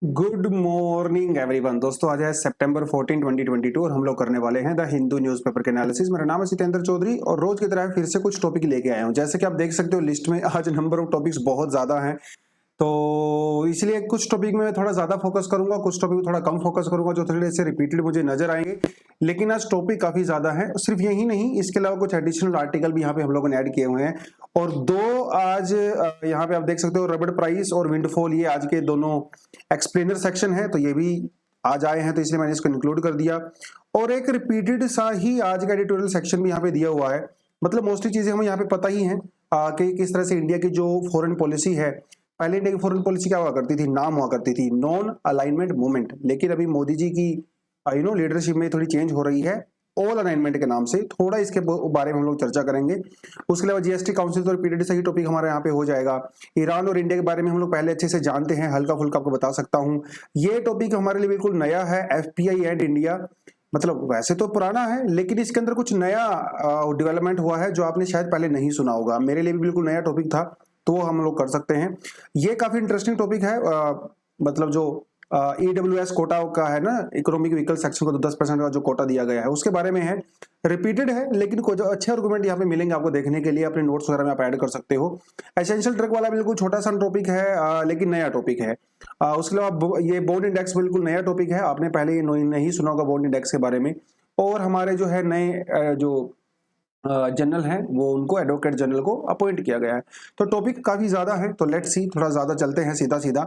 Good morning everyone. दोस्तों आज है सितंबर 14 2022 और हम लोग करने वाले हैं द हिंदू न्यूज़पेपर के एनालिसिस। मेरा नाम है सितेंद्र चौधरी और रोज की तरह फिर से कुछ टॉपिक लेके आया हूं। जैसे कि आप देख सकते हो लिस्ट में आज नंबर ऑफ टॉपिक्स बहुत ज्यादा हैं, तो इसलिए कुछ टॉपिक में मैं थोड़ा ज्यादा फोकस करूंगा, कुछ टॉपिक में थोड़ा कम फोकस करूंगा, जो थोड़े से रिपीटेड मुझे नजर आएंगे। लेकिन आज टॉपिक काफी ज्यादा है। सिर्फ यही नहीं, इसके अलावा कुछ एडिशनल आर्टिकल भी यहाँ पे हम लोगों ने ऐड किए हुए हैं। और दो आज यहाँ पे आप देख सकते हो रबड़ प्राइस और विंडफॉल, ये आज के दोनों एक्सप्लेनर सेक्शन है, तो ये भी आज आए हैं, तो इसलिए मैंने इसको इंक्लूड कर दिया। और एक रिपीटेड सा ही आज का एडिटोरियल सेक्शन भी यहाँ पे दिया हुआ है। मतलब मोस्टली चीजें हमें यहाँ पे पता ही हैं कि किस तरह से इंडिया की जो फॉरेन पॉलिसी है। पहले इंडिया की फॉरेन पॉलिसी क्या हुआ करती थी, नाम हुआ करती थी नॉन अलाइनमेंट मूवमेंट, लेकिन अभी मोदी जी की लीडरशिप में थोड़ी चेंज हो रही है ऑल अलाइनमेंट के नाम से। थोड़ा इसके बारे में हम लोग चर्चा करेंगे। उसके अलावा जीएसटी काउंसिल तो रिपीटेड सही टॉपिक हमारे यहाँ पे हो जाएगा। ईरान और इंडिया के बारे में हम लोग पहले अच्छे से जानते हैं, हल्का फुल्का आपको बता सकता हूँ। ये टॉपिक हमारे लिए बिल्कुल नया है, एफपीआई एंड इंडिया। मतलब वैसे तो पुराना है, लेकिन इसके अंदर कुछ नया डेवलपमेंट हुआ है जो आपने शायद पहले नहीं सुना होगा। मेरे लिए भी बिल्कुल नया टॉपिक था, तो वो हम लोग कर सकते हैं। ये काफी इंटरेस्टिंग टॉपिक है। मतलब जो ईडब्ल्यूएस कोटा का है ना, इकोनॉमिक व्हीकल सेक्शन को, तो 10% का जो कोटा दिया गया है उसके बारे में है। रिपीटेड है, लेकिन कुछ अच्छे आर्गुमेंट यहाँ पे मिलेंगे आपको देखने के लिए। अपने नोट्स वगैरह में आप ऐड कर सकते हो। एसेंशियल ड्रग वाला बिल्कुल छोटा सा टॉपिक है, लेकिन नया टॉपिक है। उसके अलावा ये बॉन्ड इंडेक्स बिल्कुल नया टॉपिक है, आपने पहले ये नहीं सुना होगा बॉन्ड इंडेक्स के बारे में। और हमारे जो है नए जो जनरल हैं, वो उनको एडवोकेट जनरल को अपॉइंट किया गया है। तो टॉपिक काफी ज्यादा है, तो लेट्स सी, थोड़ा ज्यादा चलते हैं सीधा सीधा।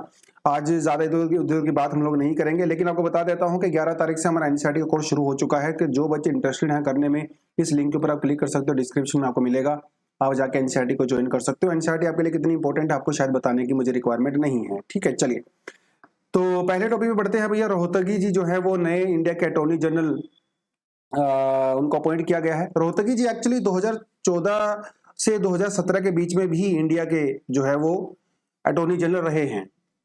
आज ज्यादा इधर उधर की बात हम लोग नहीं करेंगे, लेकिन आपको बता देता हूं कि 11 तारीख से हमारा एनसीईआरटी का कोर्स शुरू हो चुका है। कि जो बच्चे इंटरेस्टेड हैं करने में, इस लिंक के ऊपर आप क्लिक कर सकते हो, डिस्क्रिप्शन में आपको मिलेगा, आप जाके एनसीईआरटी को ज्वाइन कर सकते हो। एनसीईआरटी आपके लिए कितनी इंपॉर्टेंट है आपको शायद बताने की मुझे रिक्वायरमेंट नहीं है। ठीक है, चलिए तो पहले टॉपिक में बढ़ते हैं भैया। रोहतगी जी जो है वो नए इंडिया के अटॉर्नी जनरल उनको अपॉइंट किया गया है। रोहतगी जी एक्चुअली 2014 से 2017 के बीच में भी इंडिया के जो है वो अटॉर्नी जनरल रहे हैं।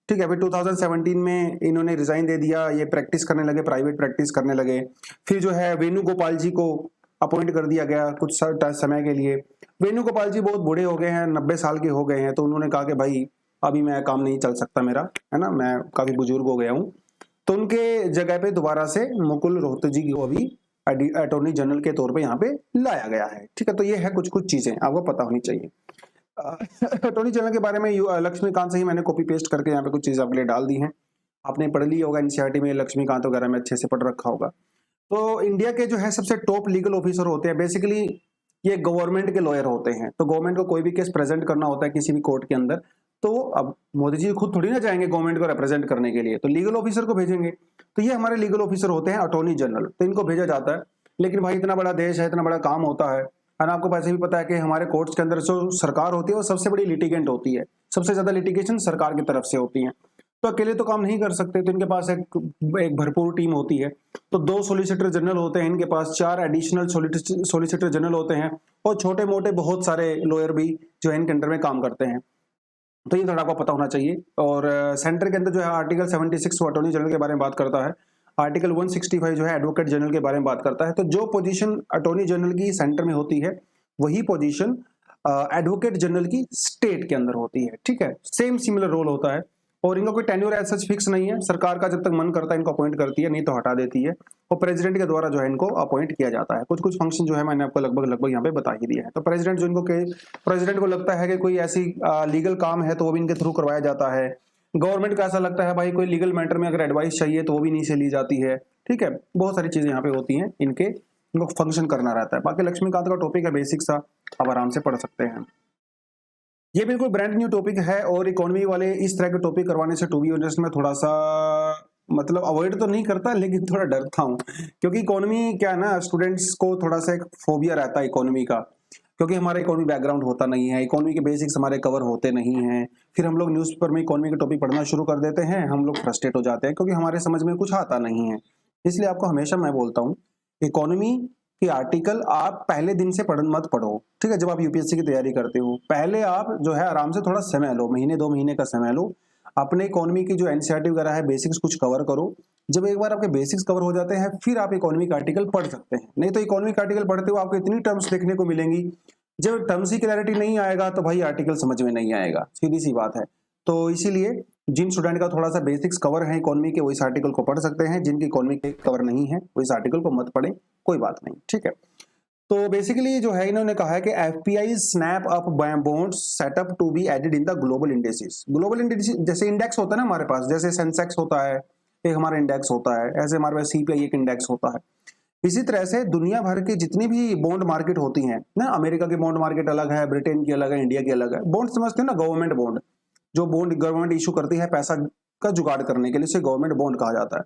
ठीक है, फिर 2017 में इन्होंने रिजाइन दे दिया, ये प्रैक्टिस करने लगे, प्राइवेट प्रैक्टिस करने लगे। फिर जो है वेणुगोपाल जी को अपॉइंट कर दिया गया कुछ समय के लिए। वेणुगोपाल जी बहुत बूढ़े हो गए हैं, 90 साल के हो गए हैं, तो उन्होंने कहा कि भाई अभी मैं काम नहीं चल सकता मेरा, है ना, मैं काफी बुजुर्ग हो गया हूँ। तो उनके जगह पे दोबारा से मुकुल रोहतगी को अभी अटॉर्नी जनरल के तौर पे यहाँ पे लाया गया है। ठीक है, तो ये है कुछ कुछ चीजें आपको पता होनी चाहिए। अटॉर्नी जनरल के बारे में लक्ष्मीकांत से ही मैंने कॉपी पेस्ट करके यहाँ पे कुछ चीजें आपके लिए डाल दी हैं। आपने पढ़ ली होगा एनसीईआरटी में, लक्ष्मीकांत वगैरह में अच्छे से पढ़ रखा होगा। तो इंडिया के जो है सबसे टॉप लीगल ऑफिसर होते हैं, बेसिकली ये गवर्नमेंट के लॉयर होते हैं। तो गवर्नमेंट को कोई भी केस प्रेजेंट करना होता है किसी भी कोर्ट के अंदर, तो अब मोदी जी खुद थोड़ी ना जाएंगे गवर्नमेंट को रिप्रेजेंट करने के लिए, तो लीगल ऑफिसर को भेजेंगे। तो ये हमारे लीगल ऑफिसर होते हैं अटॉर्नी जनरल, तो इनको भेजा जाता है। लेकिन भाई इतना बड़ा देश है, इतना बड़ा काम होता है ना। आपको वैसे भी पता है कि हमारे कोर्ट्स के अंदर जो सरकार होती है वो सबसे बड़ी लिटिगेंट होती है, सबसे ज्यादा लिटिगेशन सरकार की तरफ से होती है। तो अकेले तो काम नहीं कर सकते, तो इनके पास एक भरपूर टीम होती है। तो 2 सॉलिसिटर जनरल होते हैं इनके पास, 4 एडिशनल सॉलिसिटर जनरल होते हैं, और छोटे मोटे बहुत सारे लॉयर भी जो है इनके अंडर में काम करते हैं। तो ये थोड़ा आपको पता होना चाहिए। और सेंटर के अंदर जो है आर्टिकल 76 अटॉर्नी जनरल के बारे में बात करता है, आर्टिकल 165 जो है एडवोकेट जनरल के बारे में बात करता है। तो जो पोजीशन अटॉर्नी जनरल की सेंटर में होती है, वही पोजीशन एडवोकेट जनरल की स्टेट के अंदर होती है। ठीक है, सेम सिमिलर रोल होता है। और इनका कोई टेन्योर एज सच फिक्स नहीं है, सरकार का जब तक मन करता है इनको अपॉइंट करती है, नहीं तो हटा देती है। और प्रेसिडेंट के द्वारा जो है इनको अपॉइंट किया जाता है। कुछ कुछ फंक्शन जो है मैंने आपको लगभग लगभग यहाँ पे बता ही दिया है। तो प्रेसिडेंट जो इनको प्रेसिडेंट को लगता है कि कोई ऐसी लीगल काम है तो वो भी इनके थ्रू करवाया जाता है। गवर्नमेंट का ऐसा लगता है भाई कोई लीगल मैटर में अगर एडवाइस चाहिए तो वो भी नहीं से ली जाती है। ठीक है, बहुत सारी चीजें यहाँ पे होती हैं, इनको फंक्शन करना रहता है। बाकी लक्ष्मीकांत का टॉपिक है बेसिक सा, आप आराम से पढ़ सकते हैं। ये बिल्कुल ब्रांड न्यू टॉपिक है, और इकोनॉमी वाले इस तरह के टॉपिक करवाने से टू बी ऑनेस्ट मैं थोड़ा सा मतलब अवॉइड तो नहीं करता, लेकिन थोड़ा डरता हूँ। क्योंकि इकोनॉमी क्या है ना, स्टूडेंट्स को थोड़ा सा एक फोबिया रहता है इकोनॉमी का, क्योंकि हमारा इकोनॉमी बैकग्राउंड होता नहीं है, इकोनॉमी के बेसिक्स हमारे कवर होते नहीं हैं। फिर हम लोग न्यूज़पेपर में इकोनॉमी के टॉपिक पढ़ना शुरू कर देते हैं, हम लोग फ्रस्ट्रेट हो जाते हैं क्योंकि हमारे समझ में कुछ आता नहीं है। इसलिए आपको हमेशा मैं बोलता हूँ, इकोनॉमी के आर्टिकल आप पहले दिन से मत पढ़ो। ठीक है, जब आप यूपीएससी की तैयारी करते हो, पहले आप जो है आराम से थोड़ा समय लो, महीने 2 महीने का समय लो, अपने इकोनॉमी की जो एनसीईआरटी वगैरह है बेसिक्स कुछ कवर करो। जब एक बार आपके बेसिक्स कवर हो जाते हैं, फिर आप इकोनॉमिक आर्टिकल पढ़ सकते हैं। नहीं तो इकोनॉमिक आर्टिकल पढ़ते हो आपको इतनी टर्म्स देखने को मिलेंगी, जब टर्म्स की क्लैरिटी नहीं आएगा तो भाई आर्टिकल समझ में नहीं आएगा, सीधी सी बात है। तो इसीलिए जिन स्टूडेंट का थोड़ा सा बेसिक्स कवर है इकोनॉमी के वो इस आर्टिकल को पढ़ सकते हैं, जिनकी इकोनॉमी के कवर नहीं है वो इस आर्टिकल को मत पढ़े, कोई बात नहीं, ठीक है। तो बेसिकली जो है इन्होंने कहा है कि FPI snap up bonds set up to be added in the global indexes. Global index जैसे इंडेक्स होता है ना हमारे पास, जैसे सेंसेक्स होता है एक हमारा इंडेक्स होता है, ऐसे हमारे पास सीपीआई एक इंडेक्स होता है। इसी तरह से दुनिया भर के जितनी भी बॉन्ड मार्केट होती हैं ना, अमेरिका की बॉन्ड मार्केट अलग है, ब्रिटेन की अलग है, इंडिया की अलग है। बॉन्ड समझते हो ना, गवर्नमेंट बॉन्ड, जो बॉन्ड गवर्नमेंट इशू करती है पैसा का जुगाड़ करने के लिए, उसे गवर्नमेंट बॉन्ड कहा जाता है।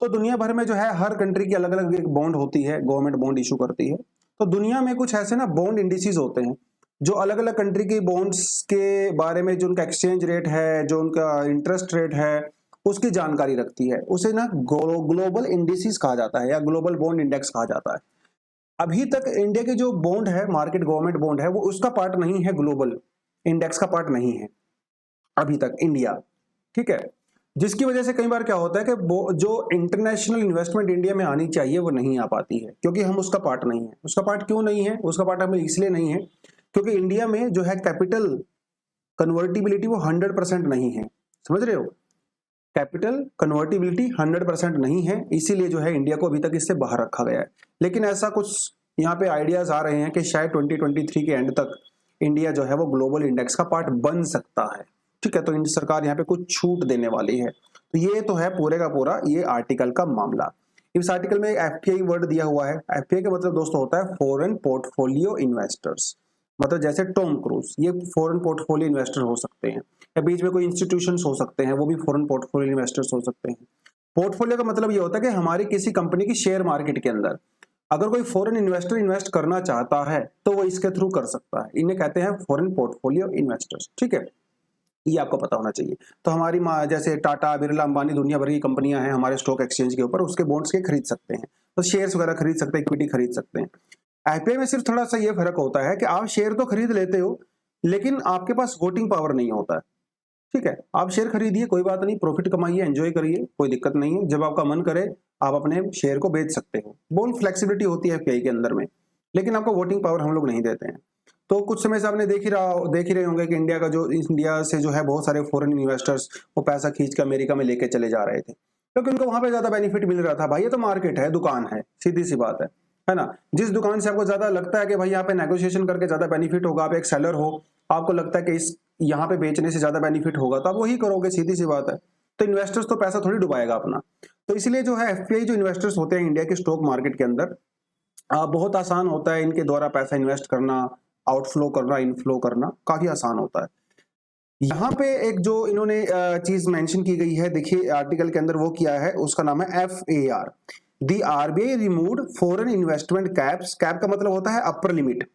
तो दुनिया भर में जो है हर कंट्री की अलग अलग एक बॉन्ड होती है, गवर्नमेंट बॉन्ड इशू करती है। तो दुनिया में कुछ ऐसे ना बॉन्ड इंडिसेस होते हैं जो अलग अलग कंट्री की बॉन्ड्स के बारे में, जो उनका एक्सचेंज रेट है, जो उनका इंटरेस्ट रेट है, उसकी जानकारी रखती है। उसे ना ग्लोबल इंडिसेस कहा जाता है या ग्लोबल बॉन्ड इंडेक्स कहा जाता है। अभी तक इंडिया के जो बॉन्ड है, मार्केट गवर्नमेंट बॉन्ड है, वो उसका पार्ट नहीं है, ग्लोबल इंडेक्स का पार्ट नहीं है अभी तक इंडिया, ठीक है। जिसकी वजह से कई बार क्या होता है कि जो इंटरनेशनल इन्वेस्टमेंट इंडिया में आनी चाहिए वो नहीं आ पाती है, क्योंकि हम उसका पार्ट नहीं है। उसका पार्ट क्यों नहीं है? उसका पार्ट हमें इसलिए नहीं है क्योंकि इंडिया में जो है कैपिटल कन्वर्टिबिलिटी वो 100% नहीं है, समझ रहे हो। कैपिटल कन्वर्टिबिलिटी 100% नहीं है, इसीलिए जो है इंडिया को अभी तक इससे बाहर रखा गया है। लेकिन ऐसा कुछ यहाँ पे आइडियाज आ रहे हैं कि शायद 2023 के एंड तक इंडिया जो है वो ग्लोबल इंडेक्स का पार्ट बन सकता है, ठीक है। तो इंडिया सरकार यहाँ पे कुछ छूट देने वाली है। तो ये तो है पूरे का पूरा ये आर्टिकल का मामला। इस आर्टिकल में एफपीआई वर्ड दिया हुआ है। एफपीआई का मतलब दोस्तों होता है फॉरेन पोर्टफोलियो इन्वेस्टर्स, मतलब जैसे टॉम क्रूज, ये फॉरेन पोर्टफोलियो इन्वेस्टर हो सकते हैं, या बीच में कोई इंस्टीट्यूशंस हो सकते हैं, वो भी फॉरेन पोर्टफोलियो इन्वेस्टर्स हो सकते हैं। पोर्टफोलियो का मतलब ये होता है कि हमारी किसी कंपनी की शेयर मार्केट के अंदर अगर कोई फॉरेन इन्वेस्टर इन्वेस्ट करना चाहता है तो वो इसके थ्रू कर सकता है। इन्हें कहते हैं फॉरेन पोर्टफोलियो इन्वेस्टर्स, ठीक है। ये आपको पता होना चाहिए। तो हमारी जैसे टाटा, बिरला, अंबानी, दुनिया भर की कंपनियां हैं हमारे स्टॉक एक्सचेंज के ऊपर, उसके बॉन्ड्स के खरीद सकते हैं, तो शेयर्स वगैरह खरीद सकते हैं, इक्विटी खरीद सकते हैं। आईपीओ में सिर्फ थोड़ा सा ये फर्क होता है कि आप शेयर तो खरीद लेते हो लेकिन आपके पास वोटिंग पावर नहीं होता है, ठीक है। आप शेयर खरीदिए, कोई बात नहीं, प्रॉफिट कमाइए, एंजॉय करिए, कोई दिक्कत नहीं है। जब आपका मन करे आप अपने शेयर को बेच सकते हो, बहुत फ्लेक्सिबिलिटी होती है एफपीआई के अंदर में, लेकिन आपको वोटिंग पावर हम लोग नहीं देते हैं। तो कुछ समय से आपने देख ही रहे होंगे कि इंडिया से जो है बहुत सारे फॉरेन इन्वेस्टर्स वो पैसा खींच के अमेरिका में लेके चले जा रहे थे, क्योंकि उनको वहां पे ज्यादा बेनिफिट मिल रहा था। भाई ये तो मार्केट है, दुकान है, सीधी सी बात है ना। जिस दुकान से आपको ज्यादा लगता है कि भाई यहाँ पे नेगोशिएशन करके ज्यादा बेनिफिट होगा, आप एक सेलर हो, आपको लगता है कि इस यहाँ पे बेचने से ज्यादा बेनिफिट होगा, तो आप वही करोगे, सीधी सी बात है। तो इन्वेस्टर्स तो पैसा थोड़ी डुबाएगा अपना। तो इसलिए जो है एफपीआई जो इन्वेस्टर्स होते हैं इंडिया के स्टॉक मार्केट के अंदर, बहुत आसान होता है इनके द्वारा पैसा इन्वेस्ट करना, आउटफ्लो करना, इनफ्लो करना काफी आसान होता है। यहाँ पे एक जो इन्होंने चीज मेंशन की गई है, देखिए आर्टिकल के अंदर वो किया है, उसका नाम है FAR। The RBI removed foreign investment caps, cap का मतलब होता है upper limit,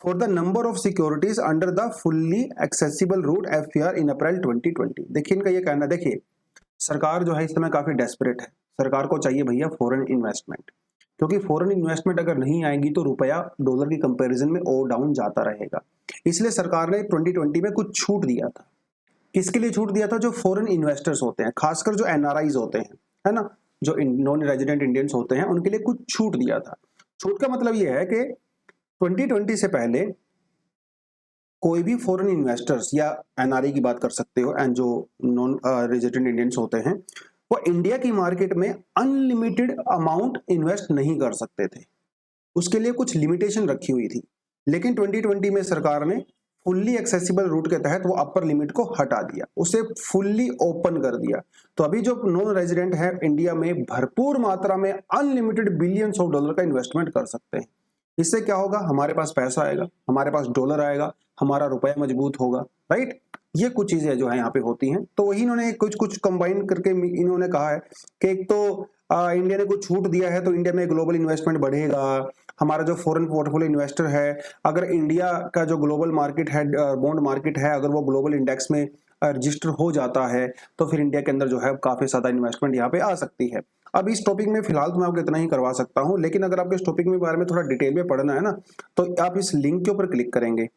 for the number of securities under the fully accessible route FAR in April 2020। देखिए इनका ये कहना, देखिए सरकार जो है इस समय काफी डेस्परेट है, सरकार को चाहिए भैया फॉरेन इन्वेस्टमेंट, क्योंकि फॉरेन इन्वेस्टमेंट अगर नहीं आएगी तो रुपया डॉलर की कंपैरिजन में और डाउन जाता रहेगा। इसलिए सरकार ने 2020 में कुछ छूट दिया था। किसके लिए छूट दिया था? जो फॉरेन इन्वेस्टर्स होते हैं, खासकर जो एनआरआईज होते हैं, है ना, जो नॉन रेजिडेंट इंडियंस होते हैं, उनके लिए कुछ छूट दिया था। छूट का मतलब यह है कि 2020 से पहले कोई भी फॉरेन इन्वेस्टर्स या एनआरआई की बात कर सकते हो, एंड जो नॉन रेजिडेंट इंडियंस होते हैं, वो इंडिया की मार्केट में अनलिमिटेड अमाउंट इन्वेस्ट नहीं कर सकते थे। उसके लिए कुछ लिमिटेशन रखी हुई थी। लेकिन 2020 में सरकार ने फुल्ली एक्सेसिबल रूट के तहत वो अपर लिमिट को हटा दिया, उसे फुल्ली ओपन कर दिया। तो अभी जो नॉन रेजिडेंट है इंडिया में भरपूर मात्रा में अनलिमिटेड बिलियंस ऑफ डॉलर का इन्वेस्टमेंट कर सकते हैं। इससे क्या होगा? हमारे पास पैसा आएगा, हमारे पास डॉलर आएगा, हमारा रुपया मजबूत होगा, राइट। ये कुछ चीजें जो है यहाँ पे होती हैं। तो वही इन्होंने कुछ कुछ कंबाइन करके इन्होंने कहा है कि एक तो इंडिया ने कुछ छूट दिया है तो इंडिया में ग्लोबल इन्वेस्टमेंट बढ़ेगा। हमारा जो फॉरेन पोर्टफोलियो इन्वेस्टर है, अगर इंडिया का जो ग्लोबल मार्केट है, बॉन्ड मार्केट है, अगर वो ग्लोबल इंडेक्स में रजिस्टर हो जाता है तो फिर इंडिया के अंदर जो है काफी ज्यादा इन्वेस्टमेंट यहाँ पे आ सकती है। अब इस टॉपिक में फिलहाल तो मैं आपको इतना ही करवा सकता हूँ, लेकिन अगर आपको इस टॉपिक में बारे में थोड़ा डिटेल में पढ़ना है ना, तो आप इस लिंक के ऊपर क्लिक करेंगे,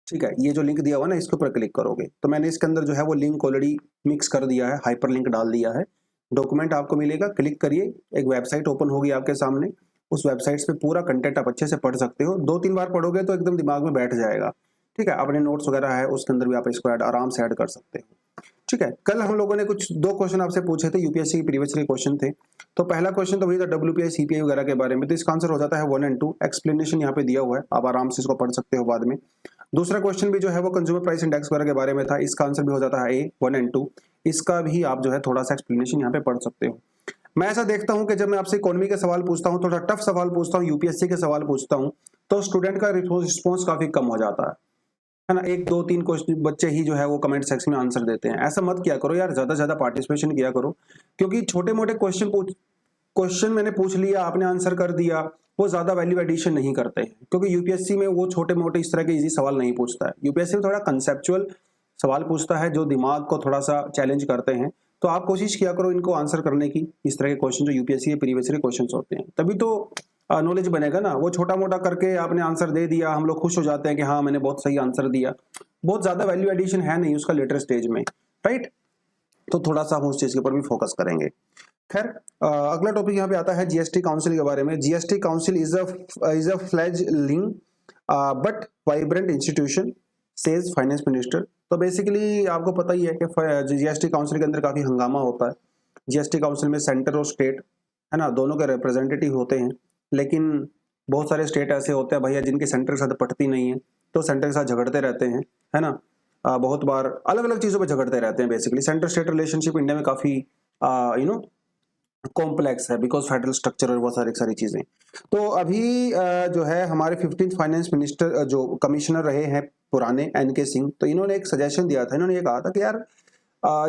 ठीक है। ये जो लिंक दिया हुआ ना, इसके ऊपर क्लिक करोगे तो मैंने इसके अंदर जो है वो लिंक ऑलरेडी मिक्स कर दिया है, हाइपर लिंक डाल दिया है। डॉक्यूमेंट आपको मिलेगा, क्लिक करिए, एक वेबसाइट ओपन होगी आपके सामने। उस वेबसाइट पे पूरा कंटेंट आप अच्छे से पढ़ सकते हो। 2-3 बार पढ़ोगे तो एकदम दिमाग में बैठ जाएगा, ठीक है। अपने नोट्स वगैरह है उसके अंदर भी आप इसको आराम से ऐड कर सकते हो। ठीक है। कल हम लोगों ने कुछ 2 क्वेश्चन आपसे पूछे थे, यूपीएससी के प्रीवियस ईयर क्वेश्चन थे। तो पहला क्वेश्चन तो वही था डब्ल्यूपीआई सीपीआई वगैरह के बारे में, तो इसका आंसर हो जाता है 1 एंड 2। एक्सप्लेनेशन यहाँ पे दिया हुआ है, आप आराम से इसको पढ़ सकते हो बाद में। दूसरा क्वेश्चन भी जो है वो कंज्यूमर प्राइस इंडेक्स वगैरह के बारे में था, इसका आंसर भी हो जाता है ए 1 एंड 2। इसका भी आप जो है थोड़ा सा एक्सप्लेनेशन यहाँ पे पढ़ सकते हो। मैं ऐसा देखता हूँ कि जब मैं आपसे इकोनॉमी के सवाल पूछता हूँ, थोड़ा टफ सवाल पूछता हूँ, यूपीएससी के सवाल पूछता हूँ, तो स्टूडेंट का रिस्पॉन्स काफी कम हो जाता है ना। 1 2 3 क्वेश्चन बच्चे ही जो है वो कमेंट सेक्शन में आंसर देते हैं। ऐसा मत किया करो यार, ज्यादा से ज्यादा पार्टिसिपेशन किया करो, क्योंकि छोटे मोटे क्वेश्चन मैंने पूछ लिया, आपने आंसर कर दिया, वो ज्यादा वैल्यू एडिशन नहीं करते हैं, क्योंकि यूपीएससी में वो छोटे मोटे इस तरह के इजी सवाल नहीं पूछता है। यूपीएससी में थोड़ा कंसेप्चुअल सवाल पूछता है जो दिमाग को थोड़ा सा चैलेंज करते हैं। तो आप कोशिश किया करो इनको आंसर करने की, इस तरह के क्वेश्चन जो यूपीएससी के प्रीवियस ईयर क्वेश्चन होते हैं, तभी तो नॉलेज बनेगा ना। वो छोटा मोटा करके आपने आंसर दे दिया, हम लोग खुश हो जाते हैं कि हाँ मैंने बहुत सही आंसर दिया, बहुत ज्यादा वैल्यू एडिशन है नहीं उसका लेटर स्टेज में, राइट। तो थोड़ा सा हम उस चीज के ऊपर भी फोकस करेंगे। खैर अगला टॉपिक यहाँ पे आता है जीएसटी काउंसिल के बारे में। GST council is a fledgling but vibrant institution says finance minister. तो बेसिकली आपको पता ही है कि जीएसटी काउंसिल के अंदर काफी हंगामा होता है। जीएसटी काउंसिल में सेंटर और स्टेट है ना, दोनों के रिप्रेजेंटेटिव होते हैं, लेकिन बहुत सारे स्टेट ऐसे होते हैं भैया जिनके सेंटर के साथ पटती नहीं है, तो सेंटर के साथ झगड़ते रहते हैं, है ना। बहुत बार अलग अलग चीजों पर झगड़ते रहते हैं। Basically centre state relationship India में काफी कॉम्प्लेक्स है, बिकॉज फेडरल स्ट्रक्चर और बहुत सारी चीजें। तो अभी जो है हमारे 15th फाइनेंस मिनिस्टर जो कमिश्नर रहे हैं पुराने एनके सिंह, तो इन्होंने एक सजेशन दिया था। इन्होंने ये कहा था कि यार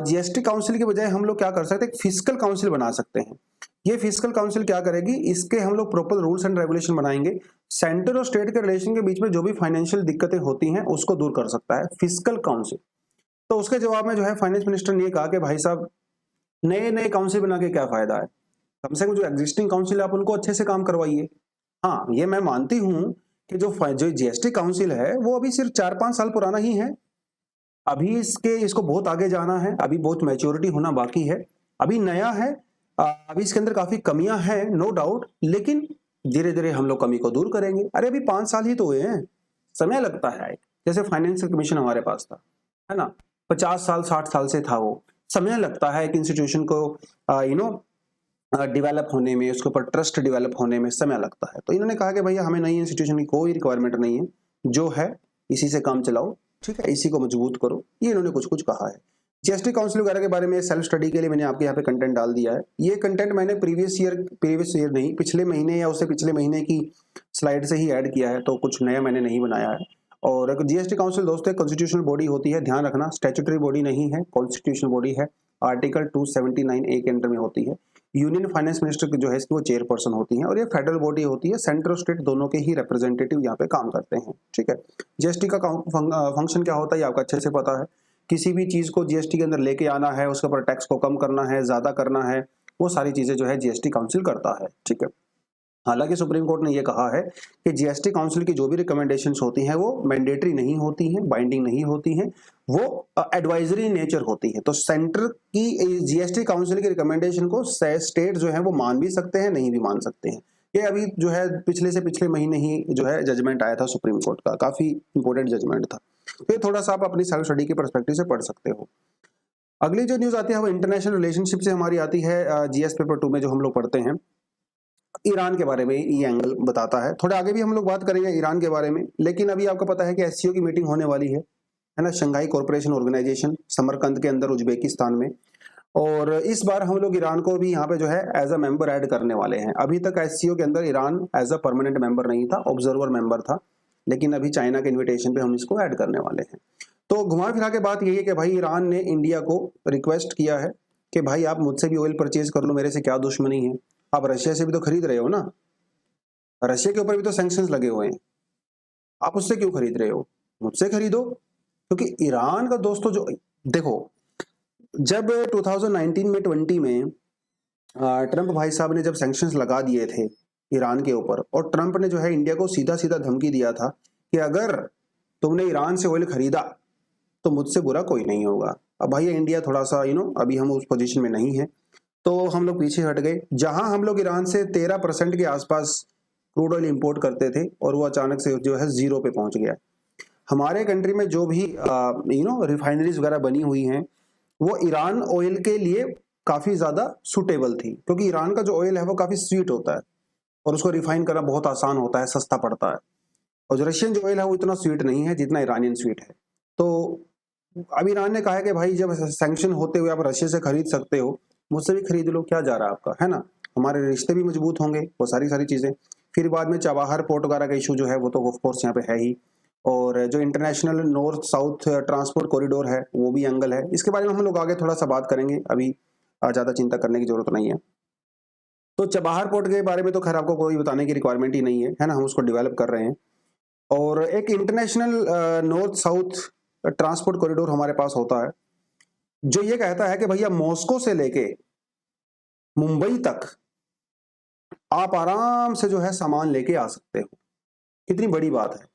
जीएसटी काउंसिल के बजाय हम लोग क्या कर सकते हैं, एक फिस्कल काउंसिल बना सकते हैं। ये फिस्कल काउंसिल क्या करेगी, इसके हम लोग प्रॉपर रूल्स एंड रेगुलेशन बनाएंगे, सेंटर और स्टेट के रिलेशन के बीच में जो भी फाइनेंशियल दिक्कतें होती हैं उसको दूर कर सकता है फिस्कल काउंसिल। तो उसके जवाब में जो है फाइनेंस मिनिस्टर ने कहा कि भाई साहब नए नए काउंसिल बना के क्या फायदा है, कम से कम जो एग्जिस्टिंग काउंसिल है आप उनको अच्छे से काम करवाइए। हाँ ये मैं मानती हूं कि जो जीएसटी काउंसिल है वो अभी सिर्फ 4-5 साल पुराना ही है, अभी इसको बहुत आगे जाना है, अभी बहुत मैच्योरिटी होना बाकी है, अभी नया है, अभी इसके अंदर काफी कमियां हैं नो डाउट, लेकिन धीरे धीरे हम लोग कमी को दूर करेंगे। अरे अभी 5 साल ही तो हुए हैं, समय लगता है। जैसे फाइनेंशियल कमीशन हमारे पास था, है ना, 50 साल 60 साल से था, वो समय लगता है एक इंस्टीट्यूशन को डेवलप होने में, उसके ऊपर ट्रस्ट डेवलप होने में समय लगता है। तो इन्होंने कहा कि भैया हमें नई इंस्टीट्यूशन की कोई रिक्वायरमेंट नहीं है, जो है इसी से काम चलाओ, ठीक है, इसी को मजबूत करो। ये इन्होंने कुछ कुछ कहा है। जीएसटी काउंसिल वगैरह के बारे में सेल्फ स्टडी के लिए मैंने आपके यहाँ पे कंटेंट डाल दिया है। ये कंटेंट मैंने प्रीवियस ईयर नहीं, पिछले महीने या उससे पिछले महीने की स्लाइड से ही ऐड किया है, तो कुछ नया मैंने नहीं बनाया है। और जीएसटी काउंसिल दोस्तों एक कॉन्स्टिट्यूशनल बॉडी होती है, ध्यान रखना, स्टैट्यूटरी बॉडी नहीं है, कॉन्स्टिट्यूशनल बॉडी है, आर्टिकल 279A के अंडर में होती है। यूनियन फाइनेंस मिनिस्टर की जो है इसकी वो चेयरपर्सन होती है, और ये फेडरल बॉडी होती है, सेंटर और स्टेट दोनों के ही रिप्रेजेंटेटिव यहाँ पे काम करते हैं, ठीक है। जीएसटी का फंक्शन क्या होता है ये आपको अच्छे से पता है। किसी भी चीज को जीएसटी के अंदर लेके आना है, उसके ऊपर टैक्स को कम करना है, ज्यादा करना है, वो सारी चीजें जो है जीएसटी काउंसिल करता है, ठीक है। हालांकि सुप्रीम कोर्ट ने यह कहा है कि जीएसटी काउंसिल की जो भी रिकमेंडेशंस होती हैं वो मैंडेटरी नहीं होती हैं, बाइंडिंग नहीं होती हैं, वो एडवाइजरी नेचर होती है। तो सेंटर की जीएसटी काउंसिल की रिकमेंडेशन को स्टेट जो है वो मान भी सकते हैं, नहीं भी मान सकते हैं। ये अभी जो है पिछले से पिछले महीने ही जो है जजमेंट आया था सुप्रीम कोर्ट का, काफी इंपॉर्टेंट जजमेंट था। तो ये थोड़ा सा आप अपनी सेल्फ स्टडी के पर्सपेक्टिव से पढ़ सकते हो। अगली जो न्यूज आती है वो इंटरनेशनल रिलेशनशिप से हमारी आती है, जीएस पेपर 2 में जो हम लोग पढ़ते हैं। ईरान के बारे में ये एंगल बताता है, थोड़ा आगे भी हम लोग बात करेंगे ईरान के बारे में, लेकिन अभी आपको पता है कि एससीओ की मीटिंग होने वाली है ना, शंघाई कॉरपोरेशन ऑर्गेनाइजेशन, समरकंद के अंदर उज्बेकिस्तान में। और इस बार हम लोग ईरान को भी यहाँ पे जो है एज अ मेंबर ऐड करने वाले हैं। अभी तक एससीओ के अंदर Iran as a permanent member नहीं था, ऑब्जर्वर मेंबर था, लेकिन अभी चाइना के इन्विटेशन पे हम इसको ऐड करने वाले हैं। तो घुमा फिरा के बात यही है कि भाई ईरान ने इंडिया को रिक्वेस्ट किया है कि भाई आप मुझसे भी ऑयल परचेज कर लो, मेरे से क्या दुश्मनी है, आप रशिया से भी तो खरीद रहे हो ना, रशिया के ऊपर भी तो सैंक्शंस लगे हुए हैं, आप उससे क्यों खरीद रहे हो, मुझसे खरीदो। क्योंकि ईरान का दोस्तों जो देखो, जब 2019 में 20 में ट्रंप भाई साहब ने जब सैंक्शंस लगा दिए थे ईरान के ऊपर, और ट्रंप ने जो है इंडिया को सीधा सीधा धमकी दिया था कि अगर तुमने ईरान से ऑयल खरीदा तो मुझसे बुरा कोई नहीं होगा। अब भाई इंडिया थोड़ा सा अभी हम उस पोजीशन में नहीं है, तो हम लोग पीछे हट गए। जहां हम लोग ईरान से 13% के आसपास क्रूड ऑयल इंपोर्ट करते थे और वो अचानक से जो है 0 पे पहुंच गया। हमारे कंट्री में जो भी रिफाइनरीज वगैरह बनी हुई हैं, वो ईरान ऑयल के लिए काफी ज्यादा सुटेबल थी, क्योंकि ईरान का जो ऑयल है वो काफी स्वीट होता है और उसको रिफाइन करना बहुत आसान होता है, सस्ता पड़ता है। और जो रशियन जो ऑयल है वो इतना स्वीट नहीं है जितना ईरानियन स्वीट है। तो अब ईरान ने कहा है कि भाई जब सैंक्शन होते हुए आप रशिया से खरीद सकते हो, मुझसे भी खरीद लो, क्या जा रहा है आपका, है ना। हमारे रिश्ते भी मजबूत होंगे, वो सारी सारी चीजें। फिर बाद में चाबहार पोर्ट वगैरह का इशू जो है वो तो ऑफ कोर्स यहाँ पे है ही, और जो international north south transport corridor है वो भी एंगल है। इसके बारे में हम लोग आगे थोड़ा सा बात करेंगे, अभी ज्यादा चिंता करने की जरूरत नहीं है। तो चबाहार पोर्ट के बारे में तो खैर आपको कोई बताने की रिक्वायरमेंट ही नहीं है ना, हम उसको डेवलप कर रहे हैं। और एक international north south transport corridor हमारे पास होता है, जो ये कहता है कि भैया मॉस्को से लेके मुंबई तक आप आराम से जो है सामान लेके आ सकते हो। कितनी बड़ी बात है।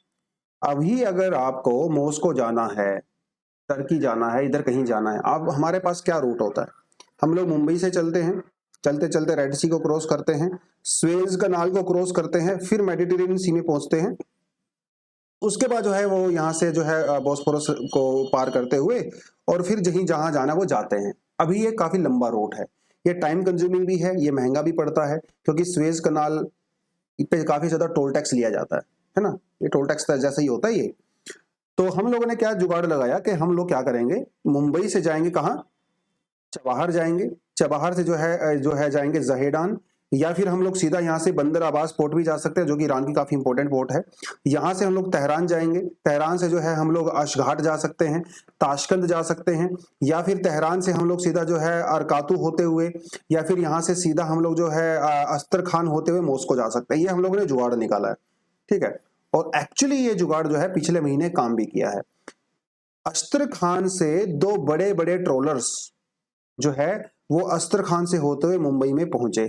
अभी अगर आपको मॉस्को जाना है, टर्की जाना है, इधर कहीं जाना है, आप हमारे पास क्या रूट होता है, हम लोग मुंबई से चलते हैं, चलते चलते रेड सी को क्रॉस करते हैं, स्वेज कनाल को क्रॉस करते हैं, फिर मेडिटेरेनियन सी में पहुंचते हैं। उसके बाद जो है वो यहाँ से जो है बॉस्फोरस को पार करते हुए और फिर जहीं जहां जाना वो जाते हैं। अभी ये काफी लंबा रूट है, ये टाइम कंज्यूमिंग भी है, ये महंगा भी पड़ता है, क्योंकि स्वेज कनाल पे काफी ज्यादा टोल टैक्स लिया जाता है ना। ये टोल टैक्स जैसा ही होता है ये। तो हम लोगों ने क्या जुगाड़ लगाया कि हम लोग क्या करेंगे, मुंबई से जाएंगे कहाँ, चबाहर जाएंगे, चबाहर से जो है जाएंगे जहेडान, या फिर हम लोग सीधा यहाँ से बंदर अब्बास पोर्ट भी जा सकते हैं, जो कि ईरान की काफी इंपॉर्टेंट पोर्ट है। यहाँ से हम लोग तेहरान जाएंगे, तेहरान से जो है हम लोग अशघाट जा सकते हैं, ताशकंद जा सकते हैं, या फिर तेहरान से हम लोग सीधा जो है अरकातू होते हुए, या फिर यहाँ से सीधा हम लोग जो है अस्तर खान होते हुए मॉस्को जा सकते हैं। ये हम लोगों ने जुगाड़ निकाला है, ठीक है। और एक्चुअली ये जुगाड़ जो है पिछले महीने काम भी किया है। अस्तर खान से दो बड़े बड़े ट्रोलर्स जो है वो अस्तर खान से होते हुए मुंबई में पहुंचे।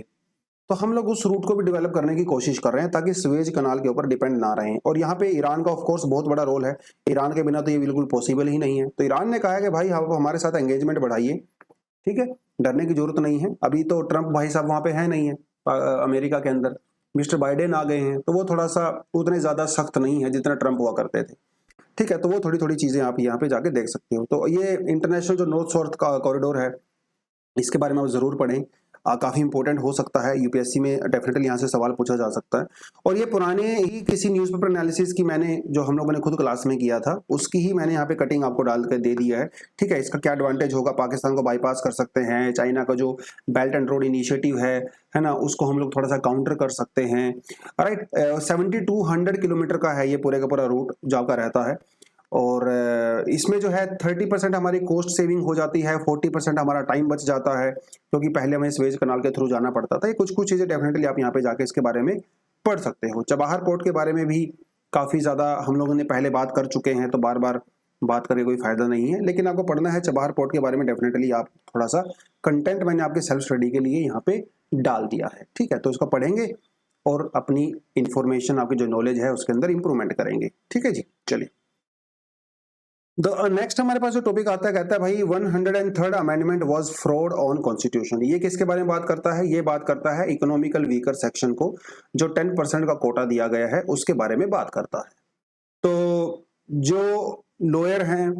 तो हम लोग उस रूट को भी डेवलप करने की कोशिश कर रहे हैं, ताकि स्वेज कनाल के ऊपर डिपेंड ना रहें। और यहाँ पे ईरान का ऑफ कोर्स बहुत बड़ा रोल है, ईरान के बिना तो ये बिल्कुल पॉसिबल ही नहीं है। तो ईरान ने कहा है कि भाई आप हमारे साथ एंगेजमेंट बढ़ाइए, ठीक है, डरने की जरूरत नहीं है। अभी तो ट्रंप भाई साहब वहां पे है नहीं है, अमेरिका के अंदर मिस्टर बाइडेन आ गए हैं, तो वो थोड़ा सा उतने ज्यादा सख्त नहीं है जितना ट्रंप हुआ करते थे, ठीक है। तो वो थोड़ी थोड़ी चीजें आप यहाँ पे जाके देख सकते हो। तो ये इंटरनेशनल जो नॉर्थ साउथ का कॉरिडोर है, इसके बारे में आप जरूर पढ़ें, काफी इंपॉर्टेंट हो सकता है, यूपीएससी में डेफिनेटली यहाँ से सवाल पूछा जा सकता है। और ये पुराने ही किसी न्यूज़पेपर एनालिसिस की मैंने जो हम लोगों ने खुद क्लास में किया था उसकी ही मैंने यहाँ पे कटिंग आपको डाल कर दे दिया है, ठीक है। इसका क्या एडवांटेज होगा, पाकिस्तान को बाईपास कर सकते हैं, चाइना का जो बेल्ट एंड रोड इनिशिएटिव है ना, उसको हम लोग थोड़ा सा काउंटर कर सकते हैं। राइट, 7200 किलोमीटर का है ये पूरे का पूरा रूट जो आपका रहता है। और इसमें जो है 30% हमारी कॉस्ट सेविंग हो जाती है, 40% हमारा टाइम बच जाता है, क्योंकि पहले हमें स्वेज कनाल के थ्रू जाना पड़ता था। ये कुछ कुछ चीज़ें डेफिनेटली आप यहाँ पे जाके इसके बारे में पढ़ सकते हो। चबाहर पोर्ट के बारे में भी काफ़ी ज़्यादा हम लोगों ने पहले बात कर चुके हैं, तो बार बार बात करके कोई फायदा नहीं है, लेकिन आपको पढ़ना है चबाहर पोर्ट के बारे में डेफिनेटली। आप थोड़ा सा कंटेंट मैंने आपके सेल्फ स्टडी के लिए यहाँ पे डाल दिया है, ठीक है। तो इसको पढ़ेंगे और अपनी इंफॉर्मेशन, आपकी जो नॉलेज है उसके अंदर इंप्रूवमेंट करेंगे, ठीक है जी। चलिए, नेक्स्ट हमारे पास जो टॉपिक आता है, कहता है भाई 103rd amendment was fraud on constitution. ये किसके बारे में बात करता है, ये बात करता है इकोनॉमिकल वीकर सेक्शन को, जो 10% का कोटा दिया गया है उसके बारे में बात करता है। तो जो लॉयर हैं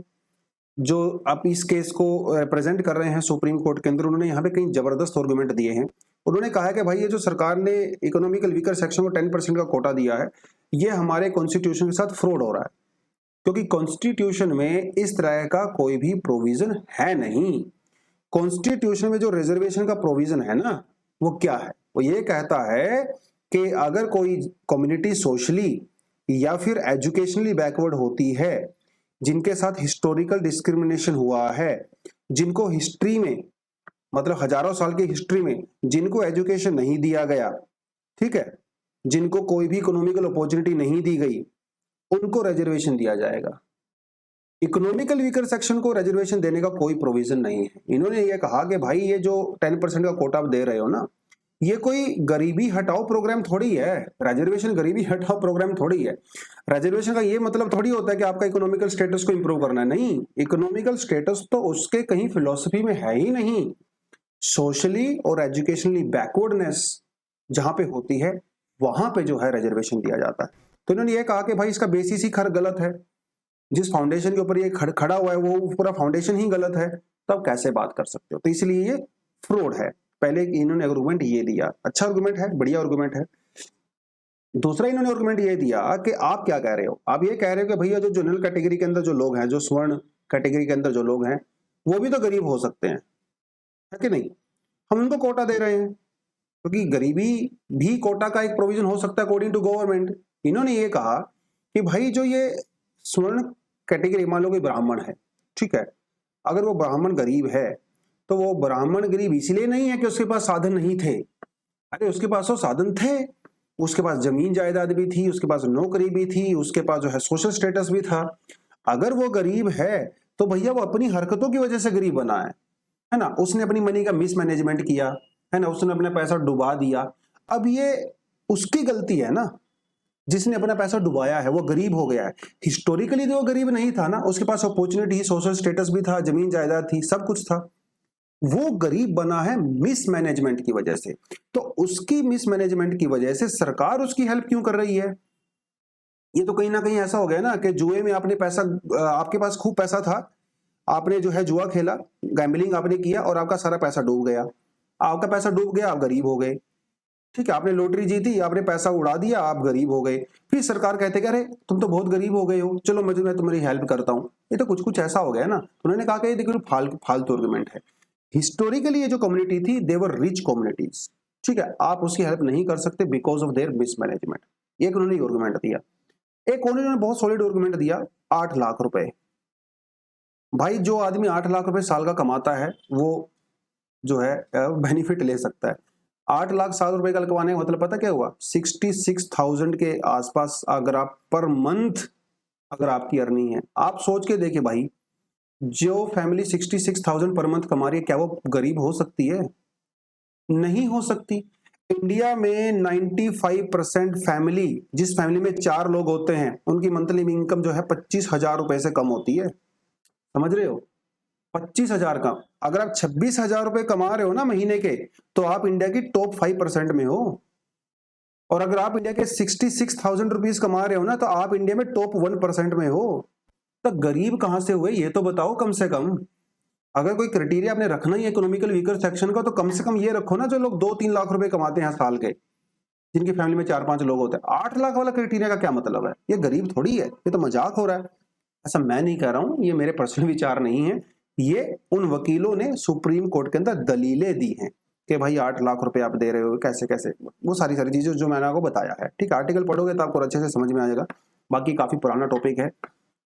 जो आप इस केस को रिप्रेजेंट कर रहे हैं सुप्रीम कोर्ट के अंदर, उन्होंने यहाँ पे कई जबरदस्त आर्गुमेंट दिए हैं। उन्होंने कहा है कि भाई ये जो सरकार ने इकोनॉमिकल वीकर सेक्शन को 10% का कोटा दिया है, ये हमारे कॉन्स्टिट्यूशन के साथ फ्रॉड हो रहा है, क्योंकि कॉन्स्टिट्यूशन में इस तरह का कोई भी प्रोविजन है नहीं। कॉन्स्टिट्यूशन में जो रिजर्वेशन का प्रोविजन है ना, वो क्या है, वो ये कहता है कि अगर कोई कम्युनिटी सोशली या फिर एजुकेशनली बैकवर्ड होती है, जिनके साथ हिस्टोरिकल डिस्क्रिमिनेशन हुआ है, जिनको हिस्ट्री में मतलब हजारों साल की हिस्ट्री में जिनको एजुकेशन नहीं दिया गया, ठीक है, जिनको कोई भी इकोनॉमिकल अपॉर्चुनिटी नहीं दी गई, उनको रिजर्वेशन दिया जाएगा। इकोनॉमिकल वीकर सेक्शन को रिजर्वेशन देने का कोई प्रोविजन नहीं है। इन्होंने ये कहा कि भाई ये जो 10% का कोटा आप दे रहे हो ना, ये कोई गरीबी हटाओ प्रोग्राम थोड़ी है। रिजर्वेशन गरीबी हटाओ प्रोग्राम थोड़ी है। रिजर्वेशन का ये मतलब थोड़ी होता है कि आपका इकोनॉमिकल स्टेटस को इंप्रूव करना है। नहीं, इकोनॉमिकल स्टेटस तो उसके कहीं फिलोसफी में है ही नहीं। सोशली और एजुकेशनली बैकवर्डनेस जहां पे होती है, वहां पे जो है रिजर्वेशन दिया जाता है। तो इन्होंने ये कहा कि भाई इसका बेसिस ही खर गलत है, जिस फाउंडेशन के ऊपर ये खड़ा हुआ है वो पूरा फाउंडेशन ही गलत है। तो आप कैसे बात कर सकते हो? तो इसलिए ये फ्रॉड है। पहले इन्होंने आर्गुमेंट ये दिया, अच्छा आर्गुमेंट है, बढ़िया आर्गुमेंट है। दूसरा इन्होंने आर्गुमेंट ये दिया कि आप क्या कह रहे हो, आप ये कह रहे हो कि भैया जो जनरल कैटेगरी के अंदर जो लोग हैं, जो स्वर्ण कैटेगरी के अंदर जो लोग हैं, वो भी तो गरीब हो सकते हैं, है कि नहीं? हम उनको कोटा दे रहे हैं, क्योंकि गरीबी भी कोटा का एक प्रोविजन हो सकता है अकॉर्डिंग टू गवर्नमेंट। इन्होंने ये कहा कि भाई जो ये स्वर्ण कैटेगरी, मान लो कोई ब्राह्मण है, ठीक है, अगर वो ब्राह्मण गरीब है तो वो ब्राह्मण गरीब इसलिए नहीं है कि उसके पास साधन नहीं थे, अरे उसके पास तो साधन थे, उसके पास जमीन जायदाद भी थी, उसके पास नौकरी भी थी, उसके पास जो है सोशल स्टेटस भी था। अगर वो गरीब है तो भैया वो अपनी हरकतों की वजह से गरीब बना है ना, उसने अपनी मनी का मिसमैनेजमेंट किया है ना, उसने अपना पैसा डुबा दिया। अब ये उसकी गलती है ना, जिसने अपना पैसा डुबाया है वो गरीब हो गया है। हिस्टोरिकली तो वो गरीब नहीं था ना, उसके पास अपॉर्चुनिटी, सोशल स्टेटस भी था, जमीन जायदाद थी, सब कुछ था। वो गरीब बना है मिसमैनेजमेंट की वजह से। तो उसकी मिसमैनेजमेंट की वजह से सरकार उसकी हेल्प क्यों कर रही है? ये तो कहीं ना कहीं ऐसा हो गया ना कि जुए में आपने पैसा, आपके पास खूब पैसा था, आपने जो है जुआ खेला, गैम्बलिंग आपने किया और आपका सारा पैसा डूब गया। आपका पैसा डूब गया, आप गरीब हो गए। ठीक है, आपने लॉटरी जीती, आपने पैसा उड़ा दिया, आप गरीब हो गए। फिर सरकार कहते कि अरे तुम तो बहुत गरीब हो गए हो, चलो मैं तुम्हारी हेल्प करता हूं। ये तो कुछ कुछ ऐसा हो गया ना। उन्होंने कहा कि ये देखो फालतू आर्गुमेंट है। हिस्टोरिकली ये जो कम्युनिटी थी, देवर रिच कम्युनिटीज, ठीक है, आप उसकी हेल्प नहीं कर सकते बिकॉज ऑफ देयर मिसमैनेजमेंट। एक उन्होंने आर्गुमेंट दिया। एक और उन्होंने बहुत सॉलिड आर्गुमेंट दिया, 8 लाख रुपए। भाई जो आदमी 8 लाख रुपए साल का कमाता है वो जो है बेनिफिट ले सकता है। 8 लाख 7 रुपए का कमाने का मतलब पता क्या हुआ? 66,000 के आसपास अगर आप पर मंथ, अगर आपकी अर्निंग है, आप सोच के देखिए भाई, जो फैमिली 66,000 पर मंथ कमा रही है, क्या वो गरीब हो सकती है? नहीं हो सकती। इंडिया में 95% फैमिली, जिस फैमिली में 4 लोग होते हैं, उनकी मंथली इनकम जो है 25,000 रुपए से कम होती है। समझ रहे हो? 25,000 का, अगर आप 26,000 रुपए कमा रहे हो ना महीने के, तो आप इंडिया की टॉप 5% में हो। और अगर आप इंडिया के 66,000 रुपीज कमा रहे हो ना, तो आप इंडिया में टॉप 1% में हो। तो गरीब कहां से हुए ये तो बताओ कम से कम। अगर कोई क्राइटेरिया आपने रखना ही इकोनॉमिकल वीकर सेक्शन का, तो कम से कम ये रखो ना, जो लोग 2-3 लाख रुपए कमाते हैं साल के, जिनकी फैमिली में 4-5 लोग होते हैं। 8 लाख वाला क्राइटेरिया का क्या मतलब है? ये गरीब थोड़ी है, ये तो मजाक हो रहा है। ऐसा मैं नहीं कह रहा हूं, ये मेरे पर्सनल विचार नहीं है, ये उन वकीलों ने सुप्रीम कोर्ट के अंदर दलीलें दी हैं कि भाई 8 लाख रुपए आप दे रहे हो, कैसे कैसे, वो सारी सारी चीजें जो मैंने आपको बताया है। ठीक, आर्टिकल पढ़ोगे तो आपको अच्छे से समझ में आ जाएगा। बाकी काफी पुराना टॉपिक है,